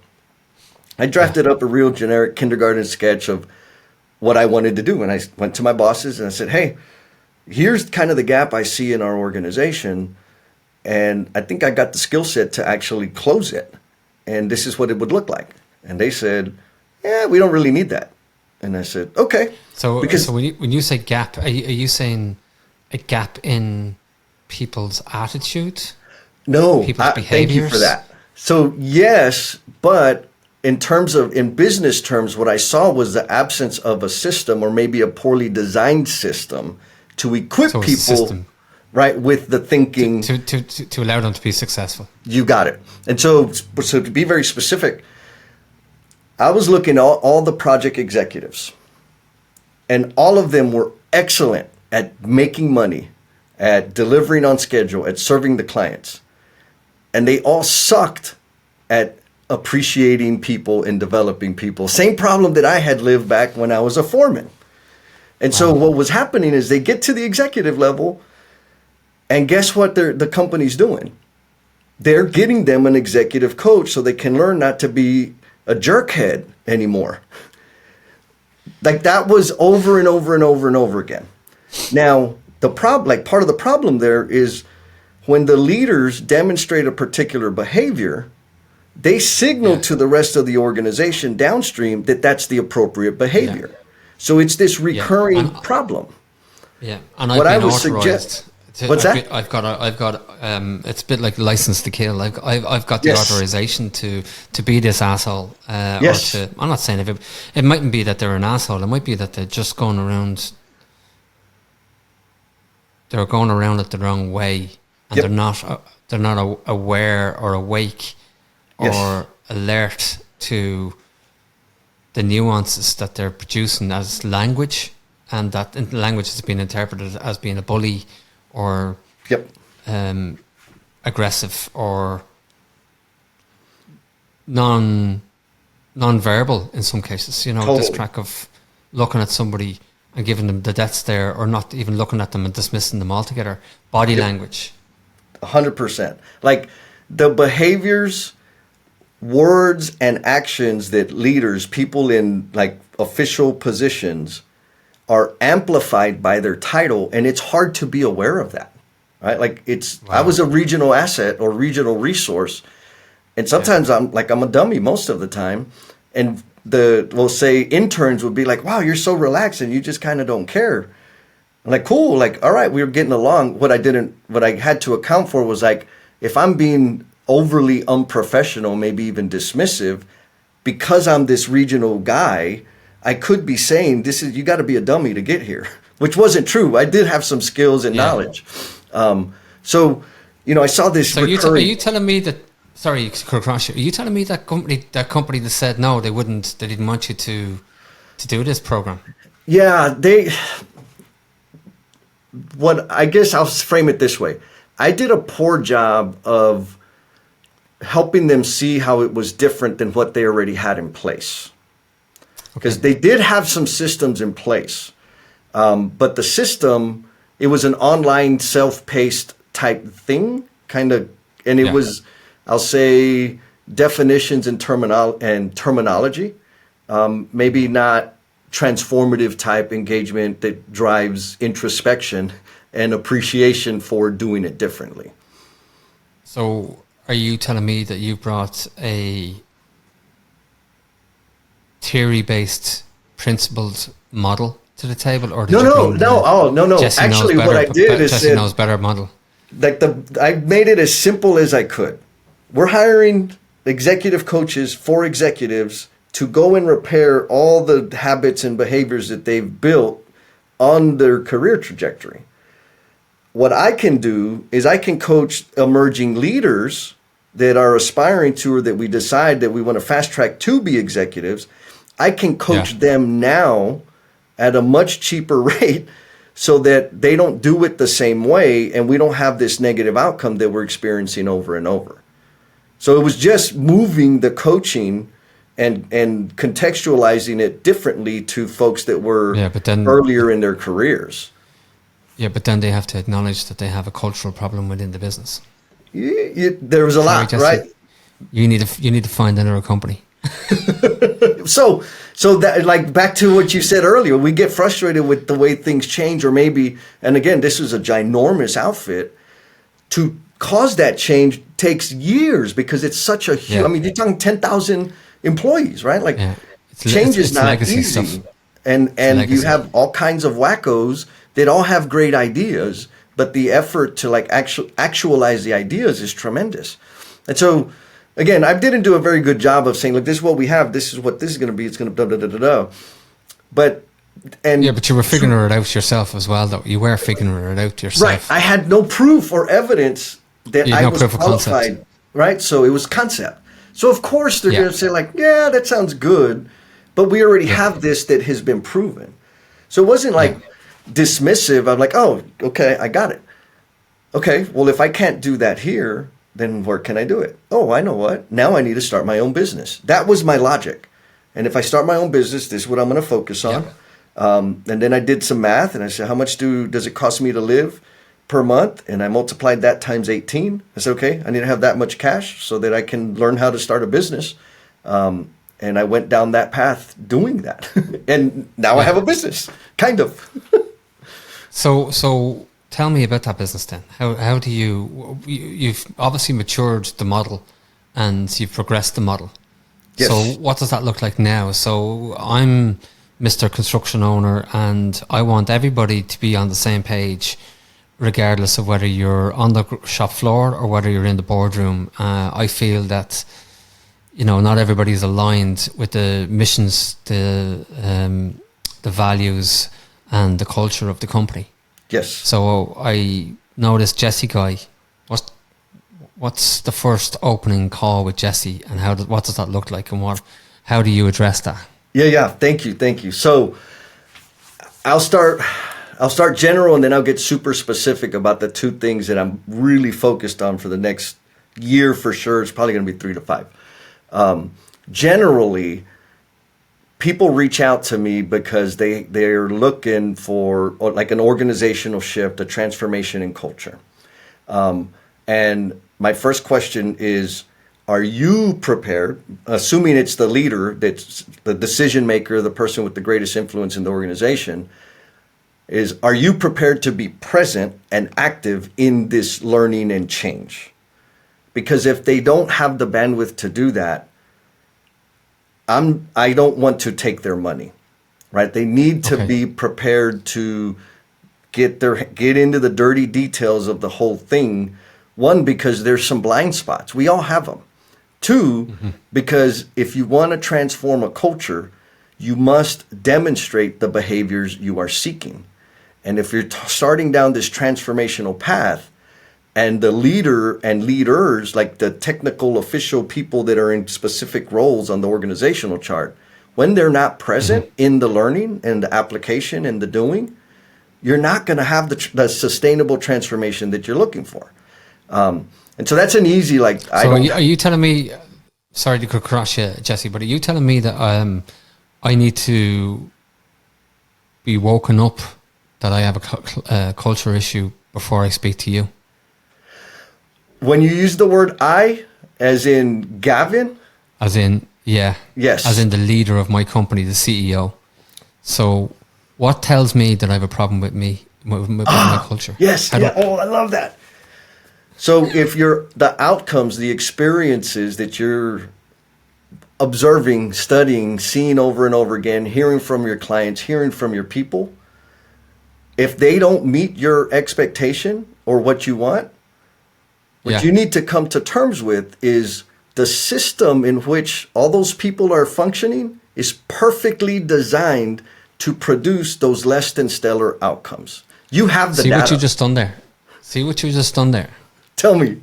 Speaker 1: I drafted up a real generic kindergarten sketch of what I wanted to do. And I went to my bosses and I said, hey, here's kind of the gap I see in our organization. And I think I got the skill set to actually close it. And this is what it would look like. And they said, yeah, we don't really need that. And I said, okay.
Speaker 2: So when you say gap, are you saying a gap in people's attitude?
Speaker 1: No,
Speaker 2: people's behaviors?
Speaker 1: Thank you for that. So yes, but in business terms, what I saw was the absence of a system, or maybe a poorly designed system, to equip people, right, with the thinking
Speaker 2: to allow them to be successful.
Speaker 1: You got it. And so to be very specific, I was looking at all the project executives, and all of them were excellent at making money, at delivering on schedule, at serving the clients. And they all sucked at appreciating people and developing people. Same problem that I had lived back when I was a foreman. And so what was happening is they get to the executive level, and guess what the company's doing? They're getting them an executive coach so they can learn not to be a jerkhead anymore. Like that was over and over and over and over again. Now, part of the problem there is when the leaders demonstrate a particular behavior, they signal to the rest of the organization downstream that that's the appropriate behavior. Yeah. So it's this recurring problem.
Speaker 2: Yeah, and what I would suggest.
Speaker 1: What's that?
Speaker 2: I've got. It's a bit like license to kill. I've got the authorization to be this asshole.
Speaker 1: Yes.
Speaker 2: I'm not saying it mightn't be that they're an asshole. It might be that they're just going around. They're going around it the wrong way, and they're not aware or awake or alert to the nuances that they're producing as language, and that language has been interpreted as being a bully or aggressive or non-verbal in some cases. This track of looking at somebody and giving them the death stare, or not even looking at them and dismissing them altogether. Body language.
Speaker 1: 100%. Like the behaviors, words, and actions that leaders, people in like official positions, are amplified by their title, and it's hard to be aware of that, right? Like I was a regional asset or regional resource, and sometimes I'm a dummy most of the time, and we'll say interns would be like, wow, you're so relaxed and you just kind of don't care. I'm like, cool, like, all right, we were getting along. What I had to account for was like, if I'm being overly unprofessional, maybe even dismissive, because I'm this regional guy, I could be saying, you got to be a dummy to get here, which wasn't true. I did have some skills and knowledge. So, I saw this
Speaker 2: recurring... Are you telling me that, sorry, are you telling me that company that said no, they didn't want you to do this program? Yeah,
Speaker 1: I guess I'll frame it this way. I did a poor job of helping them see how it was different than what they already had in place. Because they did have some systems in place. But the system, it was an online self-paced type thing, kind of, and it was, I'll say, definitions and terminology, maybe not transformative type engagement that drives introspection and appreciation for doing it differently.
Speaker 2: So are you telling me that you brought a theory-based, principled model to the table, or
Speaker 1: no. Actually, what I did is
Speaker 2: Jesse knows better model.
Speaker 1: I made it as simple as I could. We're hiring executive coaches for executives to go and repair all the habits and behaviors that they've built on their career trajectory. What I can do is I can coach emerging leaders that are aspiring to, or that we decide that we want to fast track to be executives. I can coach them now at a much cheaper rate so that they don't do it the same way and we don't have this negative outcome that we're experiencing over and over. So it was just moving the coaching and contextualizing it differently to folks that were earlier in their careers.
Speaker 2: Yeah, but then they have to acknowledge that they have a cultural problem within the business.
Speaker 1: There was a lot, right?
Speaker 2: You need to find another company.
Speaker 1: So that, like, back to what you said earlier, we get frustrated with the way things change, or maybe, and again, this was a ginormous outfit. To cause that change takes years because it's such a huge, I mean, you're talking 10,000 employees, right? Like, change is not easy. Stuff. And you have all kinds of wackos that all have great ideas, but the effort to like actualize the ideas is tremendous. And so, again, I didn't do a very good job of saying, look, this is what we have. This is what this is going to be. It's going to da-da-da-da-da. But you were figuring it out yourself as well, though. You were figuring it out yourself. Right. I had no proof or evidence that I was qualified. Right. So it was concept. So, of course, they're going to say, like, yeah, that sounds good. But we already have this that has been proven. So it wasn't like dismissive. I'm like, oh, okay, I got it. Okay, well, if I can't do that here, then where can I do it? Oh, I know what. Now I need to start my own business. That was my logic. And if I start my own business, this is what I'm going to focus on. And then I did some math and I said, how much does it cost me to live per month? And I multiplied that times 18. I said, okay, I need to have that much cash so that I can learn how to start a business. And I went down that path doing that. And now I have a business, kind of.
Speaker 2: So tell me about that business then. How do you've obviously matured the model and you've progressed the model. Yes. So what does that look like now? So I'm Mr. Construction Owner and I want everybody to be on the same page, regardless of whether you're on the shop floor or whether you're in the boardroom. I feel that, not everybody's aligned with the missions, the values and the culture of the company.
Speaker 1: Yes.
Speaker 2: So I know this Jesse guy. What's the first opening call with Jesse, and what does that look like, and how do you address that?
Speaker 1: Yeah. Thank you. So I'll start general, and then I'll get super specific about the two things that I'm really focused on for the next year for sure. It's probably going to be 3 to 5. Generally, people reach out to me because they're looking for like an organizational shift, a transformation in culture. And my first question is, are you prepared, assuming it's the leader, that's the decision maker, the person with the greatest influence in the organization, are you prepared to be present and active in this learning and change? Because if they don't have the bandwidth to do that, I don't want to take their money, right? They need to be prepared to get into the dirty details of the whole thing. One, because there's some blind spots. We all have them. Two, because if you want to transform a culture, you must demonstrate the behaviors you are seeking. And if you're starting down this transformational path, and the leader and leaders, like the technical official people that are in specific roles on the organizational chart, when they're not present in the learning and the application and the doing, you're not going to have the sustainable transformation that you're looking for. And so that's an easy, like,
Speaker 2: are you telling me, sorry to crush you, Jesse, but are you telling me that I need to be woken up that I have a culture issue before I speak to you?
Speaker 1: When you use the word I, as in Gavin?
Speaker 2: As in, yeah.
Speaker 1: Yes.
Speaker 2: As in the leader of my company, the CEO. So what tells me that I have a problem with my culture?
Speaker 1: Yes. Oh, I love that. So if the outcomes, the experiences that you're observing, studying, seeing over and over again, hearing from your clients, hearing from your people, if they don't meet your expectation or what you want, what you need to come to terms with is the system in which all those people are functioning is perfectly designed to produce those less than stellar outcomes. You have the data.
Speaker 2: See what you just done there?
Speaker 1: Tell me.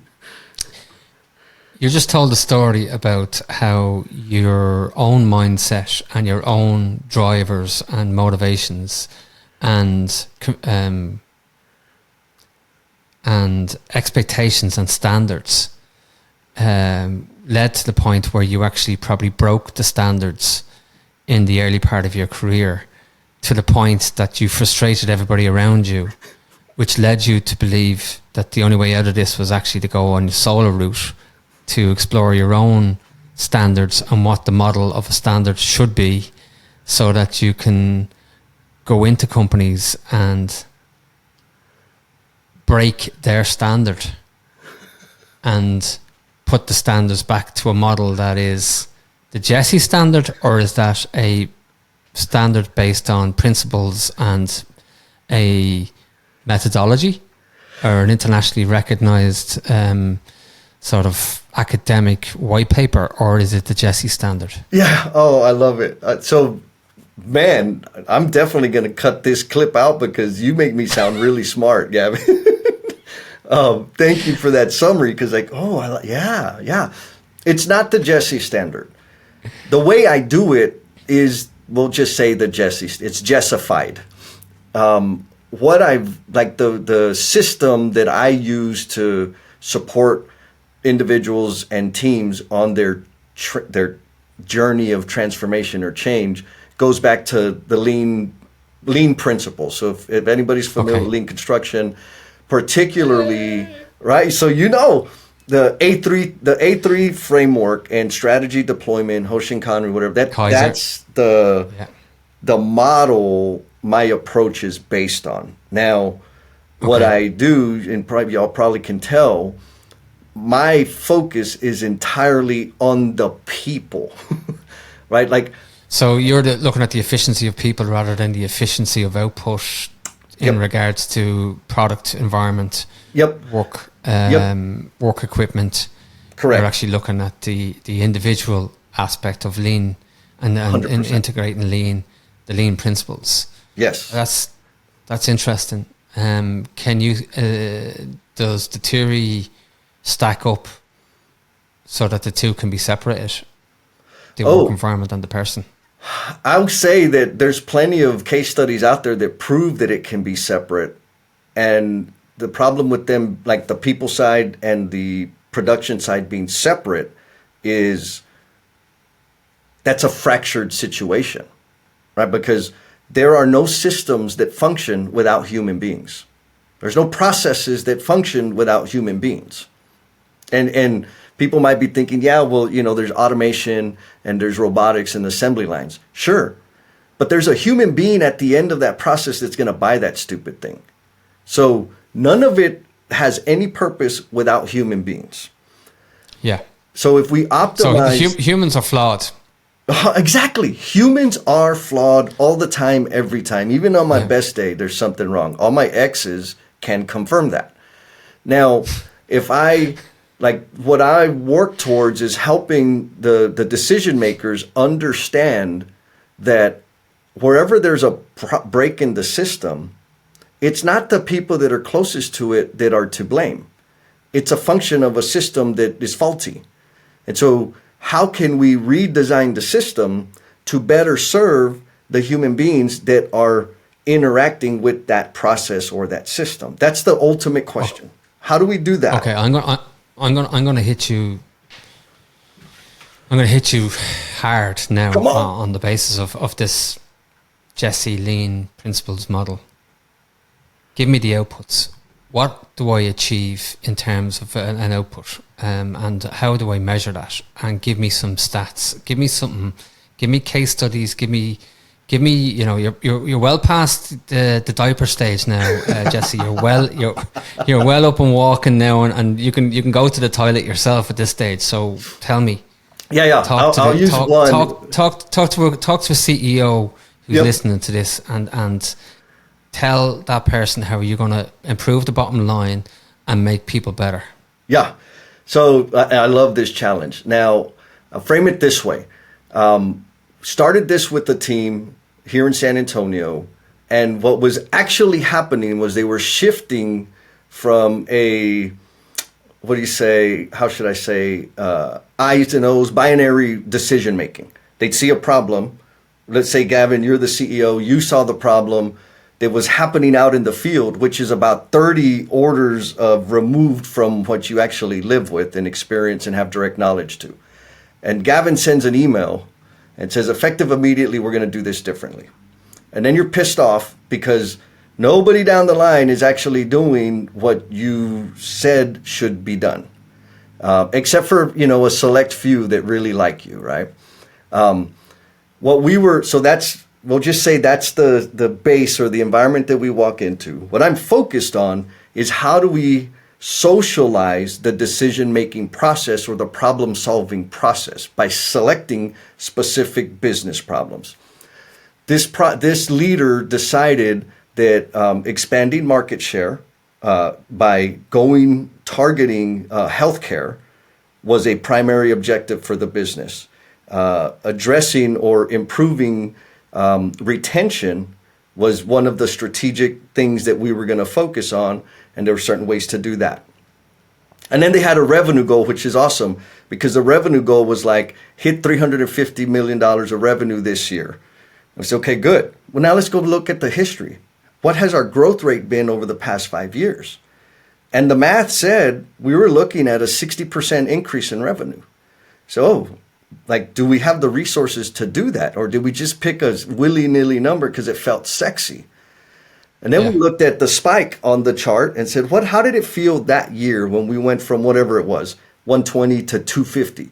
Speaker 2: You just told the story about how your own mindset and your own drivers and motivations and expectations and standards led to the point where you actually probably broke the standards in the early part of your career, to the point that you frustrated everybody around you, which led you to believe that the only way out of this was actually to go on your solo route, to explore your own standards and what the model of a standard should be, so that you can go into companies and break their standard and put the standards back to a model that is the Jesse standard, or is that a standard based on principles and a methodology, or an internationally recognized sort of academic white paper, or is it the Jesse standard?
Speaker 1: Yeah. Oh, I love it. So, man, I'm definitely going to cut this clip out because you make me sound really smart, Gavin. Thank you for that summary. Because yeah. It's not the Jesse standard. The way I do it is, we'll just say the Jesse. It's Jessified. What I've like the system that I use to support individuals and teams on their journey of transformation or change goes back to the lean principle. So if anybody's familiar with lean construction, particularly, right? So the A3 framework and strategy deployment, Hoshinkanri, whatever that's the model my approach is based on. Now, what I do, and probably y'all probably can tell, my focus is entirely on the people, right? Like,
Speaker 2: so you're looking at the efficiency of people rather than the efficiency of output in regards to product, environment, work, work equipment.
Speaker 1: Correct.
Speaker 2: You're actually looking at the individual aspect of lean and integrating the lean principles.
Speaker 1: Yes,
Speaker 2: that's interesting. Can you does the theory stack up so that the two can be separated, the work environment and the person?
Speaker 1: I would say that there's plenty of case studies out there that prove that it can be separate. And the problem with them, like the people side and the production side being separate, is that's a fractured situation, right? Because there are no systems that function without human beings. There's no processes that function without human beings. And people might be thinking, there's automation and there's robotics and assembly lines. Sure. But there's a human being at the end of that process that's going to buy that stupid thing. So none of it has any purpose without human beings.
Speaker 2: Yeah.
Speaker 1: So if we optimize...
Speaker 2: So humans are flawed.
Speaker 1: Exactly. Humans are flawed all the time, every time. Even on my best day, there's something wrong. All my exes can confirm that. Now, what I work towards is helping the decision makers understand that wherever there's a break in the system, it's not the people that are closest to it that are to blame. It's a function of a system that is faulty. And so how can we redesign the system to better serve the human beings that are interacting with that process or that system? That's the ultimate question. How do we do that?
Speaker 2: Okay, I'm going to hit you. I'm going to hit you hard now on the basis of this Jesse Lean Principles model. Give me the outputs. What do I achieve in terms of an output, and how do I measure that? And give me some stats. Give me something. Give me case studies. Give me. You're well past the diaper stage now, Jesse. You're well up and walking now, and you can go to the toilet yourself at this stage. So tell me.
Speaker 1: Yeah. I'll use one.
Speaker 2: Talk to a CEO who's listening to this, and tell that person how you're going to improve the bottom line and make people better.
Speaker 1: Yeah. So I love this challenge. Now, I'll frame it this way. Started this with the team here in San Antonio. And what was actually happening was they were shifting from I's and O's, binary decision making. They'd see a problem. Let's say, Gavin, you're the CEO. You saw the problem. that was happening out in the field, which is about 30 orders of removed from what you actually live with and experience and have direct knowledge to. And Gavin sends an email and says, effective immediately, we're going to do this differently. And then you're pissed off because nobody down the line is actually doing what you said should be done, except for, a select few that really like you, right? We'll just say that's the base or the environment that we walk into. What I'm focused on is how do we socialize the decision-making process or the problem-solving process by selecting specific business problems. This leader decided that expanding market share by targeting healthcare was a primary objective for the business. Addressing or improving retention was one of the strategic things that we were going to focus on, and there were certain ways to do that. And then they had a revenue goal, which is awesome, because the revenue goal was like, hit $350 million of revenue this year. I said, okay, good. Well, now let's go look at the history. What has our growth rate been over the past 5 years? And the math said we were looking at a 60% increase in revenue. So, do we have the resources to do that? Or did we just pick a willy-nilly number because it felt sexy? And then we looked at the spike on the chart and said, how did it feel that year when we went from whatever it was, 120 to 250?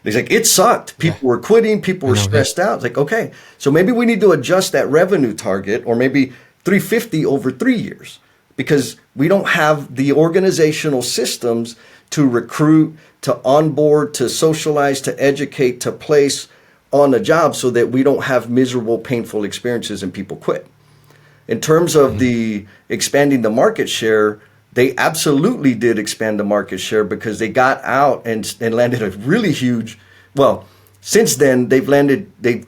Speaker 1: He's like, it sucked. People were quitting. People were stressed out. It's like, okay, so maybe we need to adjust that revenue target, or maybe 350 over 3 years, because we don't have the organizational systems to recruit, to onboard, to socialize, to educate, to place on a job so that we don't have miserable, painful experiences and people quit. In terms of the expanding the market share, they absolutely did expand the market share because they got out and landed a really huge, since then they've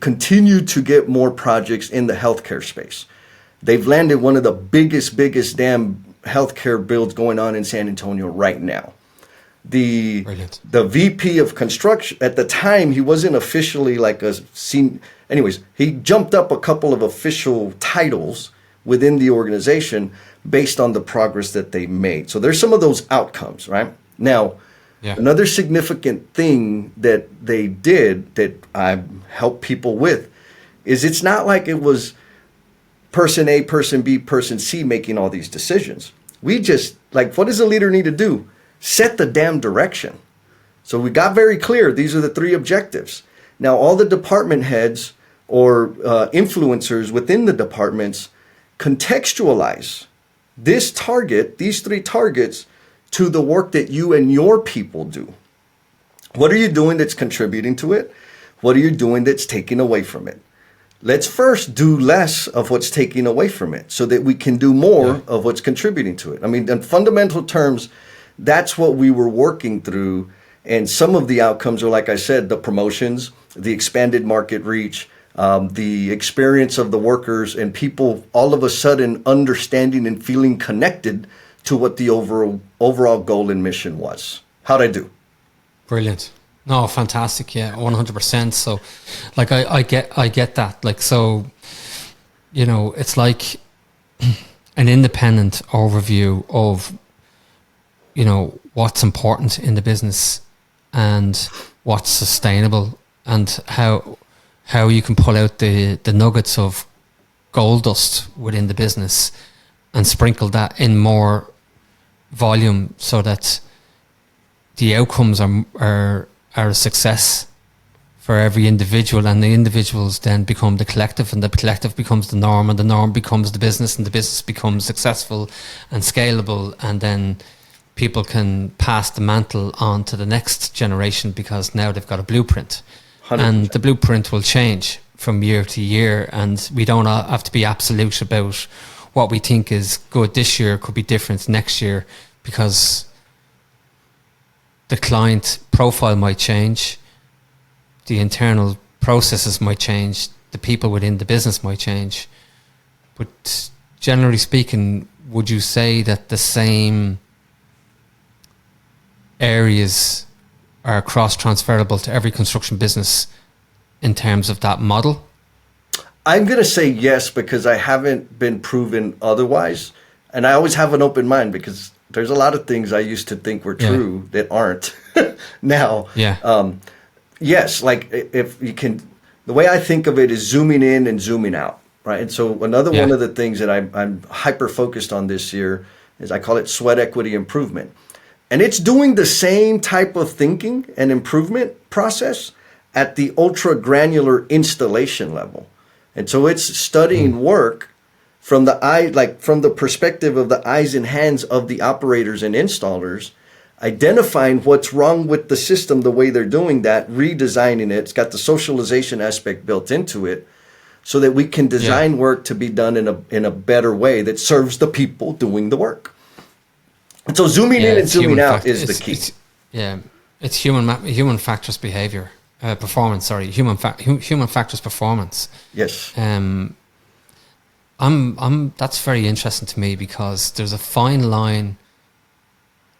Speaker 1: continued to get more projects in the healthcare space. They've landed one of the biggest damn healthcare builds going on in San Antonio right now. The VP of construction, at the time, he wasn't officially like a senior. Anyways, he jumped up a couple of official titles within the organization based on the progress that they made. So there's some of those outcomes, right? Now, another significant thing that they did that I help people with is it's not like it was person A, person B, person C making all these decisions. We just, what does a leader need to do? Set the damn direction. So we got very clear. These are the 3 objectives. Now, all the department heads or influencers within the departments contextualize these 3 targets to the work that you and your people do. What are you doing that's contributing to it? What are you doing that's taking away from it? Let's first do less of what's taking away from it so that we can do more of what's contributing to it. I mean, in fundamental terms, that's what we were working through. And some of the outcomes are, like I said, the promotions, the expanded market reach, the experience of the workers, and people all of a sudden understanding and feeling connected to what the overall goal and mission was. How'd I do?
Speaker 2: Brilliant. No, fantastic. Yeah, 100%. So, I get that. So, it's like an independent overview of, what's important in the business and what's sustainable, and how you can pull out the nuggets of gold dust within the business and sprinkle that in more volume so that the outcomes are a success for every individual, and the individuals then become the collective, and the collective becomes the norm, and the norm becomes the business, and the business becomes successful and scalable, and then people can pass the mantle on to the next generation because now they've got a blueprint. 100%. And the blueprint will change from year to year, and we don't have to be absolute about what we think is good this year could be different next year, because the client profile might change, the internal processes might change, the people within the business might change. But generally speaking, would you say that the same areas are cross-transferable to every construction business in terms of that model?
Speaker 1: I'm going to say yes because I haven't been proven otherwise. And I always have an open mind because there's a lot of things I used to think were true that aren't now.
Speaker 2: Yeah.
Speaker 1: Yes, like if you can, the way I think of it is zooming in and zooming out, right? And so another one of the things that I'm hyper focused on this year is I call it sweat equity improvement. And it's doing the same type of thinking and improvement process at the ultra granular installation level. And so it's studying work from the perspective of the eyes and hands of the operators and installers, identifying what's wrong with the system, the way they're doing that, redesigning it. It's got the socialization aspect built into it so that we can design work to be done in a better way that serves the people doing the work. And so zooming in and zooming out is the key.
Speaker 2: It's human factors behavior. Human factors performance.
Speaker 1: Yes.
Speaker 2: That's very interesting to me because there's a fine line,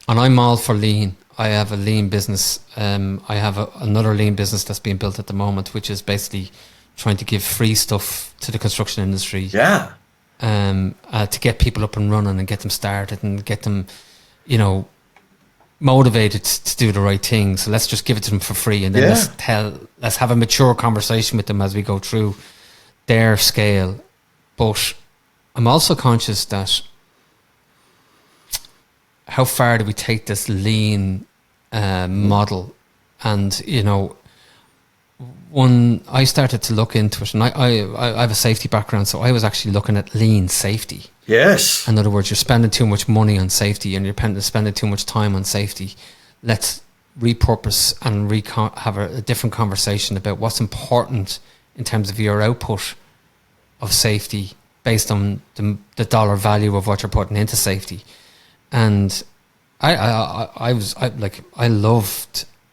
Speaker 2: and I'm all for lean. I have a lean business. I have another lean business that's being built at the moment, which is basically trying to give free stuff to the construction industry.
Speaker 1: Yeah.
Speaker 2: To get people up and running and get them started and get them, motivated to do the right thing. So let's just give it to them for free, and then let's have a mature conversation with them as we go through their scale. But I'm also conscious that how far do we take this lean model? And when I started to look into it, and I have a safety background, so I was actually looking at lean safety.
Speaker 1: Yes.
Speaker 2: In other words, you're spending too much money on safety and you're spending too much time on safety. Let's repurpose and have a different conversation about what's important in terms of your output of safety based on the dollar value of what you're putting into safety. And I love,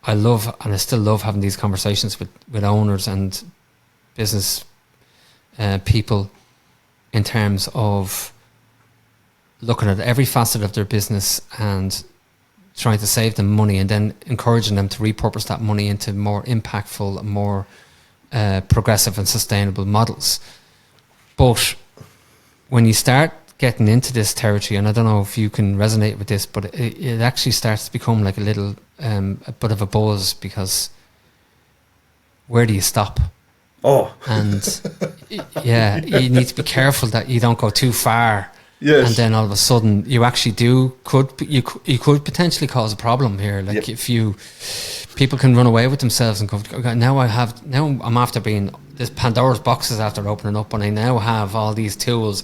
Speaker 2: and I still love having these conversations with owners and business people in terms of looking at every facet of their business and trying to save them money and then encouraging them to repurpose that money into more impactful, more progressive and sustainable models. But when you start getting into this territory, and I don't know if you can resonate with this, but it actually starts to become like a little a bit of a buzz, because where do you stop?
Speaker 1: Oh.
Speaker 2: And you need to be careful that you don't go too far.
Speaker 1: Yes.
Speaker 2: And then all of a sudden you actually you could potentially cause a problem here. Like if people can run away with themselves and go, okay, now I'm after being, this Pandora's box is after opening up, and I now have all these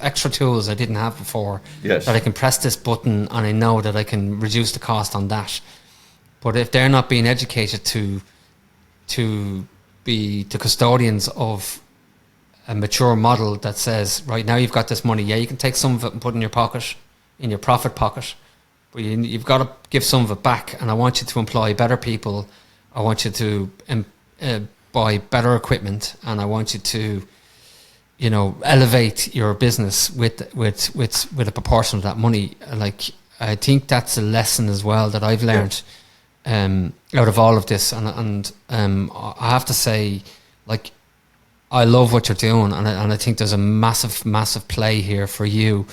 Speaker 2: extra tools I didn't have before.
Speaker 1: Yes.
Speaker 2: That I can press this button and I know that I can reduce the cost on that. But if they're not being educated to be the custodians of a mature model that says, right, now you've got this money, you can take some of it and put it in your pocket, in your profit pocket, but you've got to give some of it back, and I want you to employ better people, I want you to buy better equipment, and I want you to elevate your business with a proportion of that money. Like, I think that's a lesson as well that I've learned out of all of this, and I have to say, like, I love what you're doing, and I think there's a massive play here for you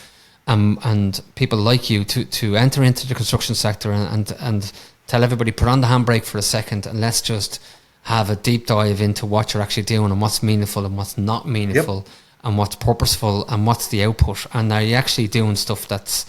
Speaker 2: and people like you to enter into the construction sector and tell everybody, put on the handbrake for a second and let's just have a deep dive into what you're actually doing and what's meaningful and what's not meaningful, and what's purposeful and what's the output. And are you actually doing stuff that's,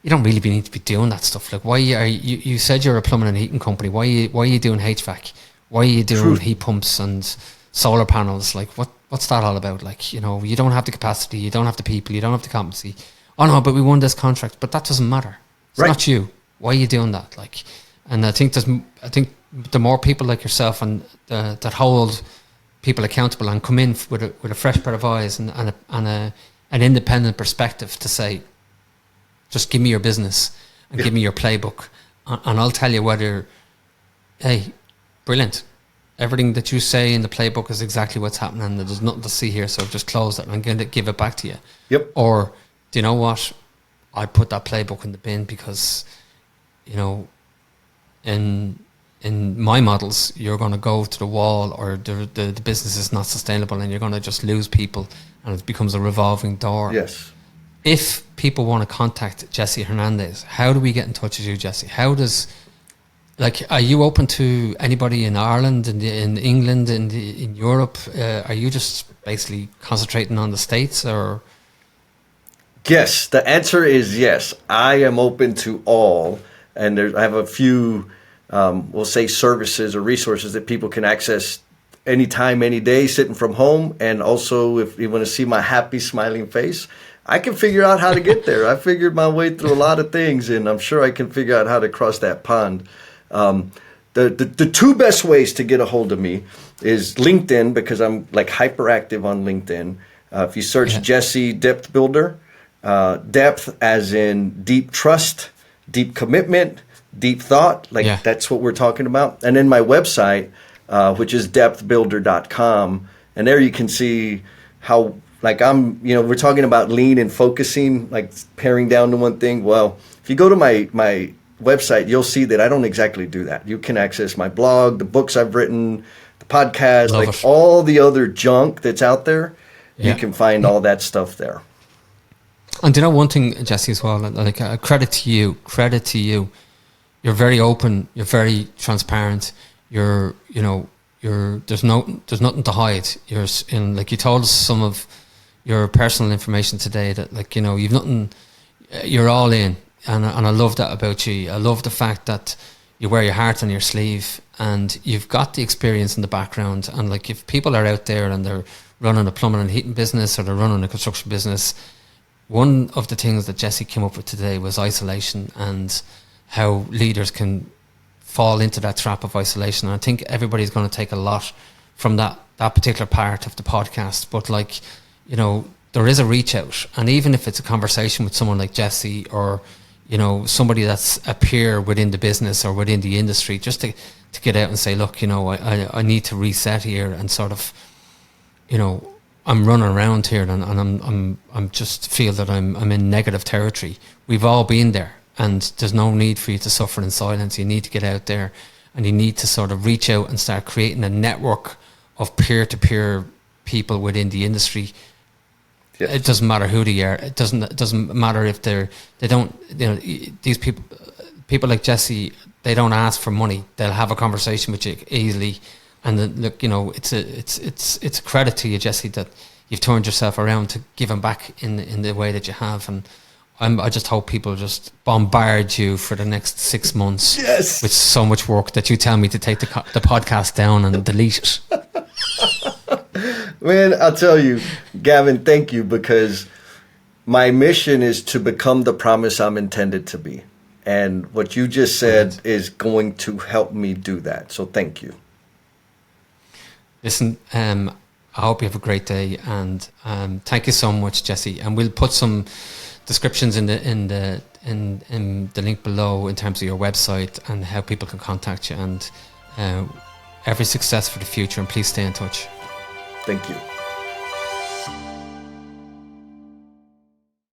Speaker 2: you don't really need to be doing that stuff. Like, why are you said you're a plumbing and heating company, why are you doing HVAC, why are you doing heat pumps and solar panels? Like, what's that all about? Like, you don't have the capacity, you don't have the people, you don't have the competency. Oh no, but we won this contract. But that doesn't matter. It's not you. Why are you doing that? Like, and I think the more people like yourself and that hold people accountable and come in with a fresh pair of eyes and an independent perspective to say, just give me your business and give me your playbook, and I'll tell you whether, hey, brilliant, everything that you say in the playbook is exactly what's happening, and there's nothing to see here, so just close that and I'm going to give it back to you.
Speaker 1: Yep.
Speaker 2: Or, do you know what? I put that playbook in the bin because, in in my models, you're going to go to the wall, or the business is not sustainable, and you're going to just lose people, and it becomes a revolving door.
Speaker 1: Yes.
Speaker 2: If people want to contact Jesse Hernandez, how do we get in touch with you, Jesse? How does, like, are you open to anybody in Ireland, in England, in Europe? Are you just basically concentrating on the States, or?
Speaker 1: Yes, the answer is yes. I am open to all, and I have a few, we'll say, services or resources that people can access anytime, any day, sitting from home. And also, if you want to see my happy, smiling face, I can figure out how to get there. I figured my way through a lot of things, and I'm sure I can figure out how to cross that pond. The two best ways to get a hold of me is LinkedIn, because I'm like hyperactive on LinkedIn. If you search Jesse Depth Builder, depth as in deep trust, deep commitment, deep thought, that's what we're talking about. And then my website, which is depthbuilder.com, and there you can see how, like, we're talking about lean and focusing, like paring down to one thing. Well, if you go to my website, you'll see that I don't exactly do that. You can access my blog, the books I've written, the podcast, all the other junk that's out there. You can find all that stuff there.
Speaker 2: And do you know one thing, Jesse, as well? Like, credit to you. You're very open. You're very transparent. There's nothing to hide. Like, you told us some of your personal information today that, like, you've nothing. You're all in, and I love that about you. I love the fact that you wear your heart on your sleeve, and you've got the experience in the background. And, like, if people are out there and they're running a plumbing and heating business, or they're running a construction business, one of the things that Jesse came up with today was isolation, and how leaders can fall into that trap of isolation. And I think everybody's going to take a lot from that particular part of the podcast. But, like, there is a reach out, and even if it's a conversation with someone like Jesse, or somebody that's a peer within the business or within the industry, just to get out and say, look, I need to reset here, and sort of, I'm running around here, and I'm just feel that I'm in negative territory. We've all been there, and there's no need for you to suffer in silence. You need to get out there, and you need to sort of reach out and start creating a network of peer-to-peer people within the industry. Yes. It doesn't matter who they are. It doesn't matter if they don't. These people like Jesse, they don't ask for money. They'll have a conversation with you easily. And then, look, it's a credit to you, Jesse, that you've turned yourself around to giving back in the way that you have. And I just hope people just bombard you for the next 6 months with so much work that you tell me to take the podcast down and delete it.
Speaker 1: Man, I'll tell you, Gavin, thank you, because my mission is to become the promise I'm intended to be. And what you just said is going to help me do that. So thank you.
Speaker 2: Listen, I hope you have a great day, and thank you so much, Jesse. And we'll put some descriptions in the link below in terms of your website and how people can contact you. And every success for the future, and please stay in touch.
Speaker 1: Thank you.